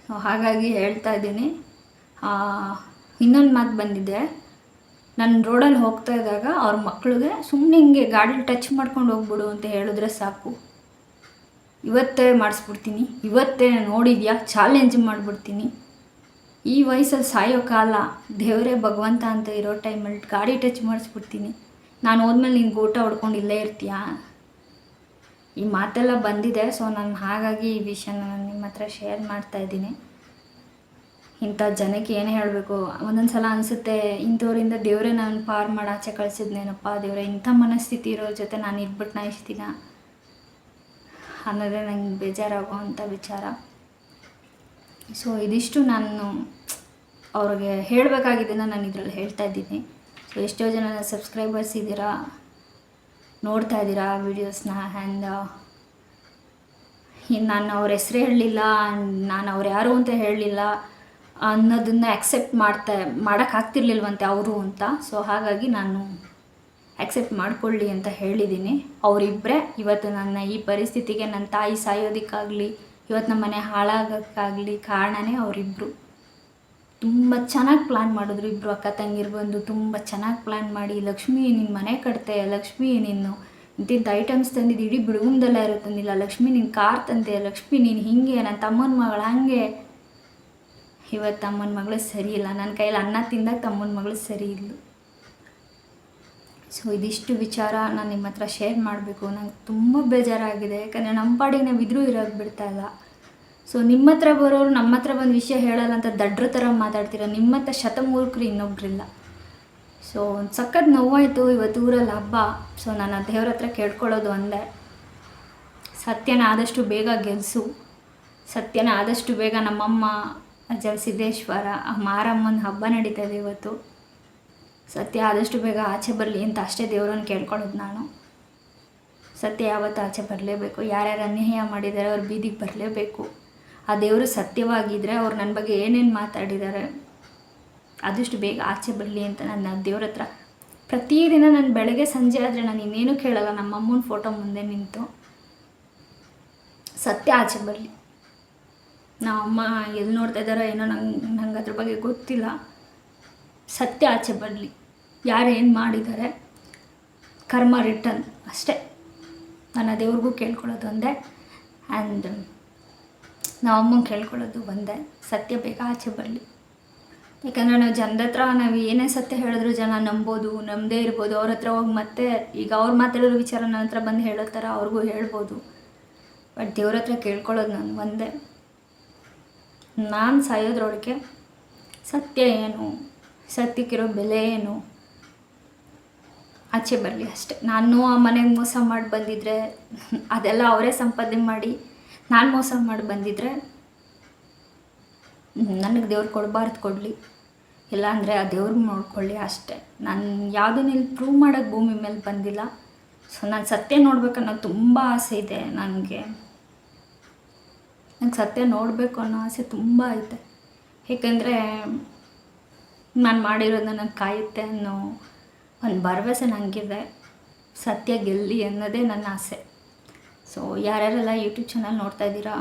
ಸೊ ಹಾಗಾಗಿ ಹೇಳ್ತಾ ಇದ್ದೀನಿ. ಇನ್ನೊಂದು ಮಾತು ಬಂದಿದೆ. ನಾನು ರೋಡಲ್ಲಿ ಹೋಗ್ತಾ ಇದ್ದಾಗ ಅವ್ರ ಮಕ್ಳಿಗೆ ಸುಮ್ಮನೆ ಹಿಂಗೆ ಗಾಡೀಲಿ ಟಚ್ ಮಾಡ್ಕೊಂಡು ಹೋಗ್ಬಿಡು ಅಂತ ಹೇಳಿದ್ರೆ ಸಾಕು, ಇವತ್ತೇ ಮಾಡಿಸ್ಬಿಡ್ತೀನಿ, ಇವತ್ತೇ ನೋಡಿದ್ಯಾ ಚಾಲೆಂಜ್ ಮಾಡಿಬಿಡ್ತೀನಿ. ಈ ವಯಸ್ಸಲ್ಲಿ ಸಾಯೋ ಕಾಲ, ದೇವರೇ ಭಗವಂತ ಅಂತ ಇರೋ ಟೈಮಲ್ಲಿ ಗಾಡಿ ಟಚ್ ಮಾಡಿಸ್ಬಿಡ್ತೀನಿ. ನಾನು ಹೋದ್ಮೇಲೆ ನೀನು ಊಟ ಹೊಡ್ಕೊಂಡು ಇಲ್ಲೇ ಇರ್ತೀಯಾ? ಈ ಮಾತೆಲ್ಲ ಬಂದಿದೆ. ಸೊ ನಾನು ಹಾಗಾಗಿ ಈ ವಿಷಯನ ನಾನು ನಿಮ್ಮ ಹತ್ರ ಶೇರ್ ಮಾಡ್ತಾಯಿದ್ದೀನಿ. ಇಂಥ ಜನಕ್ಕೆ ಏನು ಹೇಳಬೇಕು. ಒಂದೊಂದು ಸಲ ಅನಿಸುತ್ತೆ, ಇಂಥವ್ರಿಂದ ದೇವರೇ ನಾನು ಪಾರು ಮಾಡಿ ಆಚೆ ಕಳಿಸಿದ್ನೇನಪ್ಪ ದೇವರೇ, ಇಂಥ ಮನಸ್ಥಿತಿ ಇರೋ ಜೊತೆ ನಾನು ಇದ್ಬಿಟ್ಟು ಇಷ್ಟು ದಿನ ಅನ್ನೋದೇ ನಂಗೆ ಬೇಜಾರಾಗೋ ಅಂಥ ವಿಚಾರ. ಸೊ ಇದಿಷ್ಟು ನಾನು ಅವ್ರಿಗೆ ಹೇಳಬೇಕಾಗಿದ್ದನ್ನು ನಾನು ಇದರಲ್ಲಿ ಹೇಳ್ತಾ ಇದ್ದೀನಿ. ಸೊ ಎಷ್ಟೋ ಜನ ಸಬ್ಸ್ಕ್ರೈಬರ್ಸ್ ಇದ್ದೀರಾ, ನೋಡ್ತಾ ಇದ್ದೀರಾ ವೀಡಿಯೋಸ್ನ. ಆ್ಯಂಡ್ ನಾನು ಅವ್ರ ಹೆಸರೇ ಹೇಳಲಿಲ್ಲ, ನಾನು ಅವ್ರು ಯಾರು ಅಂತ ಹೇಳಲಿಲ್ಲ ಅನ್ನೋದನ್ನು ಆ್ಯಕ್ಸೆಪ್ಟ್ ಮಾಡೋಕ್ಕಾಗ್ತಿರ್ಲಿಲ್ವಂತೆ ಅವರು ಅಂತ. ಸೊ ಹಾಗಾಗಿ ನಾನು ಆ್ಯಕ್ಸೆಪ್ಟ್ ಮಾಡ್ಕೊಳ್ಳಿ ಅಂತ ಹೇಳಿದ್ದೀನಿ. ಅವರಿಬ್ಬರೇ ಇವತ್ತು ನನ್ನ ಈ ಪರಿಸ್ಥಿತಿಗೆ, ನನ್ನ ತಾಯಿ ಸಾಯೋದಕ್ಕಾಗಲಿ, ಇವತ್ತು ನಮ್ಮ ಮನೆ ಹಾಳಾಗೋಕ್ಕಾಗಲಿ ಕಾರಣನೇ ಅವರಿಬ್ಬರು. ತುಂಬ ಚೆನ್ನಾಗಿ ಪ್ಲ್ಯಾನ್ ಮಾಡಿದ್ರು ಇಬ್ಬರು ಅಕ್ಕ ತಂಗಿರು ಬಂದು. ತುಂಬ ಚೆನ್ನಾಗಿ ಪ್ಲ್ಯಾನ್ ಮಾಡಿ, ಲಕ್ಷ್ಮಿ ನಿನ್ನ ಮನೆ ಕಟ್ತೆ, ಲಕ್ಷ್ಮಿ ನೀನು ಇಂತಿಂಥ ಐಟಮ್ಸ್ ತಂದಿದ್ದು ಇಡೀ ಬಿಡುಗಂದೆಲ್ಲ ಇರೋ ತಂದಿಲ್ಲ, ಲಕ್ಷ್ಮಿ ನೀನು ಕಾರ್ ತಂದೆ, ಲಕ್ಷ್ಮಿ ನೀನು ಹೀಗೆ, ನನ್ನ ತಮ್ಮನ ಮಗಳು ಹಾಗೆ. ಇವತ್ತು ತಮ್ಮನ ಮಗಳು ಸರಿ ಇಲ್ಲ, ನನ್ನ ಕೈಯಲ್ಲಿ ಅನ್ನ ತಿಂದಾಗ ತಮ್ಮನ ಮಗಳು ಸರಿ ಇಲ್ಲ. ಸೊ ಇದಿಷ್ಟು ವಿಚಾರ ನಾನು ನಿಮ್ಮ ಹತ್ರ ಶೇರ್ ಮಾಡಬೇಕು. ನಂಗೆ ತುಂಬ ಬೇಜಾರಾಗಿದೆ. ಯಾಕಂದರೆ ನಮ್ಮ ಪಾಡಿಗೆ ನಾವು ಇದ್ರೂ ಇರೋಕ್ಕೆ ಬಿಡ್ತಾಯಿಲ್ಲ. ಸೊ ನಿಮ್ಮ ಹತ್ರ ಬರೋರು ನಮ್ಮ ಹತ್ರ ಬಂದು ವಿಷಯ ಹೇಳಲ್ಲ ಅಂತ ದಡ್ರ ಥರ ಮಾತಾಡ್ತೀರ. ನಿಮ್ಮ ಹತ್ರ ಶತಮೂರ್ಖರು ಇನ್ನೊಬ್ರಿಲ್ಲ. ಸೊ ಒಂದು ಸಖತ್ ನೋವಾಯಿತು. ಇವತ್ತು ಊರಲ್ಲಿ ಹಬ್ಬ. ಸೊ ನಾನು ಆ ದೇವ್ರ ಹತ್ರ ಕೇಳ್ಕೊಳ್ಳೋದು ಒಂದೇ, ಸತ್ಯನ ಆದಷ್ಟು ಬೇಗ ಗೆಲ್ಲಿಸು. ಸತ್ಯನ ಆದಷ್ಟು ಬೇಗ ನಮ್ಮಮ್ಮ ಜಲಸಿದ್ದೇಶ್ವರ ಮಾರಮ್ಮನ ಹಬ್ಬ ನಡೀತದೆ ಇವತ್ತು. ಸತ್ಯ ಆದಷ್ಟು ಬೇಗ ಆಚೆ ಬರಲಿ ಅಂತ ಅಷ್ಟೇ ದೇವರನ್ನು ಕೇಳ್ಕೊಳ್ಳೋದು ನಾನು. ಸತ್ಯ ಯಾವತ್ತೂ ಆಚೆ ಬರಲೇಬೇಕು. ಯಾರ್ಯಾರು ಅನ್ಯಾಯ ಮಾಡಿದ್ದಾರೆ ಅವ್ರು ಬೀದಿಗೆ ಬರಲೇಬೇಕು. ಆ ದೇವರು ಸತ್ಯವಾಗಿದ್ದರೆ ಅವ್ರು ನನ್ನ ಬಗ್ಗೆ ಏನೇನು ಮಾತಾಡಿದ್ದಾರೆ ಆದಷ್ಟು ಬೇಗ ಆಚೆ ಬರಲಿ ಅಂತ ನಾನು ದೇವ್ರ ಹತ್ರ ಪ್ರತಿದಿನ ನಾನು ಬೆಳಗ್ಗೆ ಸಂಜೆ ಆದರೆ ನಾನು ಇನ್ನೇನು ಕೇಳಲ್ಲ. ನಮ್ಮ ಅಮ್ಮನ ಫೋಟೋ ಮುಂದೆ ನಿಂತು ಸತ್ಯ ಆಚೆ ಬರಲಿ. ಅಮ್ಮ ಎಲ್ಲಿ ನೋಡ್ತಾ ಇದ್ದಾರೋ ಏನೋ ನಂಗೆ ಅದ್ರ ಬಗ್ಗೆ ಗೊತ್ತಿಲ್ಲ. ಸತ್ಯ ಆಚೆ ಬರಲಿ. ಯಾರು ಏನು ಮಾಡಿದ್ದಾರೆ ಕರ್ಮ ರಿಟರ್ನ್ ಅಷ್ಟೇ. ನನ್ನ ದೇವ್ರಿಗೂ ಕೇಳ್ಕೊಳ್ಳೋದು ಒಂದೇ, ಆ್ಯಂಡ್ ನಾವು ಅಮ್ಮಂಗೆ ಕೇಳ್ಕೊಳ್ಳೋದು ಒಂದೇ, ಸತ್ಯ ಬೇಗ ಆಚೆ ಬರಲಿ. ಯಾಕಂದರೆ ನಾವು ಜನದ ಹತ್ರ ನಾವು ಏನೇ ಸತ್ಯ ಹೇಳಿದ್ರು ಜನ ನಂಬೋದು, ನಂಬದೇ ಇರ್ಬೋದು. ಅವ್ರ ಹತ್ರ ಹೋಗಿ ಮತ್ತೆ ಈಗ ಅವ್ರು ಮಾತಾಡೋದು ವಿಚಾರ ನನ್ನ ಹತ್ರ ಬಂದು ಹೇಳೋ ಥರ ಅವ್ರಿಗೂ ಹೇಳ್ಬೋದು. ಬಟ್ ದೇವ್ರ ಹತ್ರ ಕೇಳ್ಕೊಳ್ಳೋದು ನಾನು ಒಂದೇ, ನಾನು ಸಾಯೋದ್ರೊಳಗೆ ಸತ್ಯ ಏನು, ಸತ್ಯಕ್ಕಿರೋ ಬೆಲೆ ಏನು ಆಚೆ ಬರಲಿ ಅಷ್ಟೆ. ನಾನು ಆ ಮನೆಗೆ ಮೋಸ ಮಾಡಿ ಬಂದಿದ್ದರೆ ಅದೆಲ್ಲ ಅವರೇ ಸಂಪಾದನೆ ಮಾಡಿ ನಾನು ಮೋಸ ಮಾಡಿ ಬಂದಿದ್ದರೆ ನನಗೆ ದೇವ್ರು ಕೊಡಬಾರ್ದು, ಕೊಡಲಿ. ಇಲ್ಲಾಂದರೆ ಆ ದೇವ್ರಿಗೆ ನೋಡ್ಕೊಳ್ಳಿ ಅಷ್ಟೆ. ನಾನು ಯಾವುದನ್ನು ಇಲ್ಲಿ ಪ್ರೂವ್ ಮಾಡೋಕ್ಕೆ ಭೂಮಿ ಮೇಲೆ ಬಂದಿಲ್ಲ. ಸೊ ನಾನು ಸತ್ಯ ನೋಡ್ಬೇಕನ್ನೋದು ತುಂಬ ಆಸೆ ಇದೆ ನನಗೆ ಸತ್ಯ ನೋಡಬೇಕು ಅನ್ನೋ ಆಸೆ ತುಂಬ ಐತೆ. ಏಕೆಂದರೆ ನಾನು ಮಾಡಿರೋದನ್ನ ನನಗೆ ಕಾಯುತ್ತೆ ಅನ್ನೋ ಒಂದು ಭರವಸೆ ನನಗಿದೆ. ಸತ್ಯ ಗೆಲ್ಲಿ ಅನ್ನೋದೇ ನನ್ನ ಆಸೆ. ಸೊ ಯಾರ್ಯಾರೆಲ್ಲ ಯೂಟ್ಯೂಬ್ ಚಾನಲ್ ನೋಡ್ತಾ ಇದ್ದೀರಾ,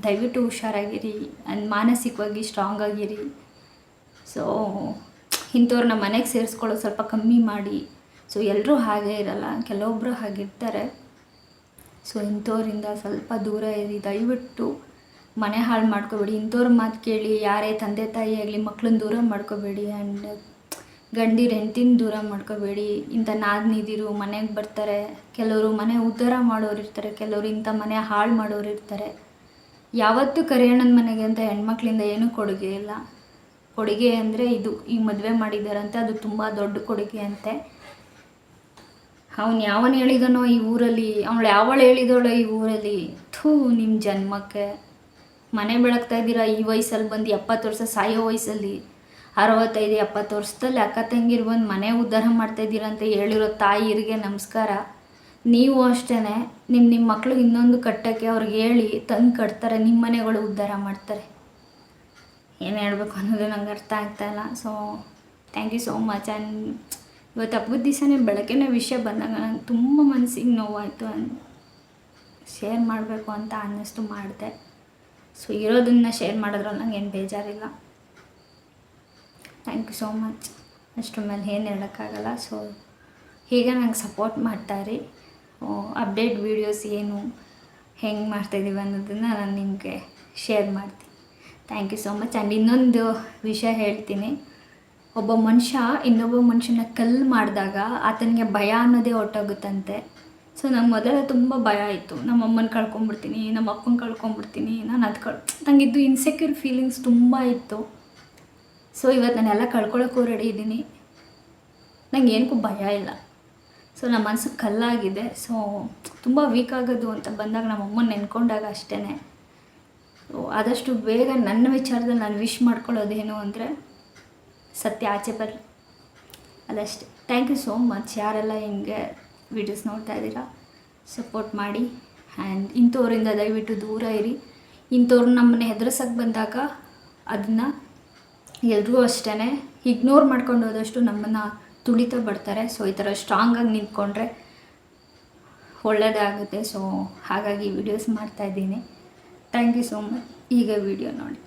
ದಯವಿಟ್ಟು ಹುಷಾರಾಗಿರಿ ಆ್ಯಂಡ್ ಮಾನಸಿಕವಾಗಿ ಸ್ಟ್ರಾಂಗ್ ಆಗಿರಿ. ಸೊ ಇಂಥವ್ರನ್ನ ಮನೆಗೆ ಸೇರಿಸ್ಕೊಳ್ಳೋದು ಸ್ವಲ್ಪ ಕಮ್ಮಿ ಮಾಡಿ. ಸೊ ಎಲ್ಲರೂ ಹಾಗೇ ಇರಲ್ಲ, ಕೆಲವೊಬ್ಬರು ಹಾಗಿರ್ತಾರೆ. ಸೊ ಇಂಥವ್ರಿಂದ ಸ್ವಲ್ಪ ದೂರ ಇರಿ. ದಯವಿಟ್ಟು ಮನೆ ಹಾಳು ಮಾಡ್ಕೋಬೇಡಿ. ಇಂಥವ್ರ ಮಾತು ಕೇಳಿ ಯಾರೇ ತಂದೆ ತಾಯಿ ಆಗಲಿ ಮಕ್ಕಳನ್ನ ದೂರ ಮಾಡ್ಕೋಬೇಡಿ. ಆ್ಯಂಡ್ ಗಂಡಿರ ಹೆಂಡ್ತಿನ ದೂರ ಮಾಡ್ಕೋಬೇಡಿ. ಇಂಥ ನಾದಿನಿದಿರು ಮನೆಗೆ ಬರ್ತಾರೆ. ಕೆಲವರು ಮನೆ ಉದ್ಧಾರ ಮಾಡೋರು ಇರ್ತಾರೆ, ಕೆಲವರು ಇಂಥ ಮನೆ ಹಾಳು ಮಾಡೋರು ಇರ್ತಾರೆ. ಯಾವತ್ತೂ ಕರಿಯಣ್ಣನ ಮನೆಗೆ ಅಂತ ಹೆಣ್ಮಕ್ಳಿಂದ ಏನೂ ಕೊಡುಗೆ ಇಲ್ಲ. ಕೊಡುಗೆ ಅಂದರೆ ಇದು ಈ ಮದುವೆ ಮಾಡಿದ್ದಾರಂತೆ, ಅದು ತುಂಬ ದೊಡ್ಡ ಕೊಡುಗೆ ಅಂತೆ. ಅವನು ಯಾವನು ಹೇಳಿದನೋ ಈ ಊರಲ್ಲಿ, ಯಾವಳು ಹೇಳಿದವಳೋ ಈ ಊರಲ್ಲಿ, ಥೂ ನಿಮ್ಮ ಜನ್ಮಕ್ಕೆ. ಮನೆ ಬೆಳಗ್ತಾ ಇದ್ದೀರಾ ಈ ವಯಸ್ಸಲ್ಲಿ ಬಂದು 70 ವರ್ಷ ಸಾಯೋ ವಯಸ್ಸಲ್ಲಿ 65-70 ವರ್ಷದಲ್ಲಿ ಅಕ್ಕ ತಂಗಿರು ಬಂದು ಮನೆ ಉದ್ಧಾರ ಮಾಡ್ತಾಯಿದ್ದೀರ ಅಂತ ಹೇಳಿರೋ ತಾಯಿಯರಿಗೆ ನಮಸ್ಕಾರ. ನೀವು ಅಷ್ಟೇ ನಿಮ್ಮ ಮಕ್ಕಳು ಇನ್ನೊಂದು ಕಟ್ಟೋಕ್ಕೆ ಅವ್ರಿಗೆ ಹೇಳಿ ತಂದು ಕಟ್ತಾರೆ, ನಿಮ್ಮ ಮನೆಗಳು ಉದ್ಧಾರ ಮಾಡ್ತಾರೆ. ಏನು ಹೇಳಬೇಕು ಅನ್ನೋದು ನಂಗೆ ಅರ್ಥ ಆಗ್ತಾಯಿಲ್ಲ. So thank you so much. And ಇವತ್ತು ಹಬ್ಬದ ದಿವಸನೇ ಬೆಳಗ್ಗೆನೇ ವಿಷಯ ಬಂದಾಗ ನಂಗೆ ತುಂಬ ಮನಸ್ಸಿಗೆ ನೋವಾಯಿತು. ಶೇರ್ ಮಾಡಬೇಕು ಅಂತ ಅನ್ನಿಸ್ತು, ಮಾಡಿದೆ. ಸೊ ಇರೋದನ್ನು ಶೇರ್ ಮಾಡಿದ್ರಲ್ಲಿ ನಂಗೆ ಏನು ಬೇಜಾರಿಲ್ಲ. Thank you so much. ಅಷ್ಟ್ರ ಮೇಲೆ ಏನು ಹೇಳೋಕ್ಕಾಗಲ್ಲ. ಸೊ ಹೀಗೆ ನಂಗೆ ಸಪೋರ್ಟ್ ಮಾಡ್ತಾಯಿರಿ. ಅಪ್ಡೇಟ್ ವೀಡಿಯೋಸ್ ಏನು ಹೆಂಗೆ ಮಾಡ್ತಾಯಿದ್ದೀವಿ ಅನ್ನೋದನ್ನು ನಾನು ನಿಮಗೆ ಶೇರ್ ಮಾಡ್ತೀನಿ. Thank you so much. And ಇನ್ನೊಂದು ವಿಷಯ ಹೇಳ್ತೀನಿ. ಒಬ್ಬ ಮನುಷ್ಯ ಇನ್ನೊಬ್ಬ ಮನುಷ್ಯನ ಕಲ್ಲು ಮಾಡಿದಾಗ ಆತನಿಗೆ ಭಯ ಅನ್ನೋದೇ ಹೊಟ್ಟೋಗುತ್ತಂತೆ. ಸೊ ನಂಗೆ ಮೊದಲೇ ತುಂಬ ಭಯ ಆಯಿತು. ನಮ್ಮ ಅಮ್ಮನ ಕಳ್ಕೊಂಬಿಡ್ತೀನಿ, ನಮ್ಮ ಅಪ್ಪನ ಕಳ್ಕೊಂಬಿಡ್ತೀನಿ, ನಾನು ನನಗಿದ್ದು ಇನ್ಸೆಕ್ಯೂರ್ ಫೀಲಿಂಗ್ಸ್ ತುಂಬ ಇತ್ತು. ಸೊ ಇವತ್ತು ನಾನೆಲ್ಲ ಕಳ್ಕೊಳ್ಳೋಕ್ಕೂ ರೆಡಿ ಇದ್ದೀನಿ. ನಂಗೆ ಏನಕ್ಕೂ ಭಯ ಇಲ್ಲ. ಸೊ ನಮ್ಮ ಮನಸ್ಸು ಕಲ್ಲಾಗಿದೆ. ಸೊ ತುಂಬ ವೀಕ್ ಆಗೋದು ಅಂತ ಬಂದಾಗ ನಮ್ಮ ಅಮ್ಮನ ನೆನ್ಕೊಂಡಾಗ ಅಷ್ಟೇ. ಸೊ ಆದಷ್ಟು ಬೇಗ ನನ್ನ ವಿಚಾರದಲ್ಲಿ ನಾನು ವಿಶ್ ಮಾಡ್ಕೊಳ್ಳೋದೇನು ಅಂದರೆ ಸತ್ಯ ಆಚೆ ಬರಲಿ, ಅದಷ್ಟೇ. Thank you so much. ಯಾರೆಲ್ಲ ಹಿಂಗೆ ವೀಡಿಯೋಸ್ ನೋಡ್ತಾ ಇದ್ದೀರಾ ಸಪೋರ್ಟ್ ಮಾಡಿ. ಆ್ಯಂಡ್ ಇಂಥವ್ರಿಂದ ದಯವಿಟ್ಟು ದೂರ ಇರಿ. ಇಂಥವ್ರು ನಮ್ಮನ್ನ ಹೆದರ್ಸೋಕ್ಕೆ ಬಂದಾಗ ಅದನ್ನು ಎಲ್ಲರೂ ಅಷ್ಟೇ ಇಗ್ನೋರ್ ಮಾಡ್ಕೊಂಡು ಹೋದಷ್ಟು ನಮ್ಮನ್ನು ತುಳಿತಾ ಬರ್ತಾರೆ. ಸೊ ಈ ಥರ ಸ್ಟ್ರಾಂಗಾಗಿ ನಿಂತ್ಕೊಂಡ್ರೆ ಒಳ್ಳೆಯದಾಗುತ್ತೆ. ಸೊ ಹಾಗಾಗಿ ವೀಡಿಯೋಸ್ ಮಾಡ್ತಾಯಿದ್ದೀನಿ. Thank you so much. ಈಗ ವಿಡಿಯೋ ನೋಡಿ.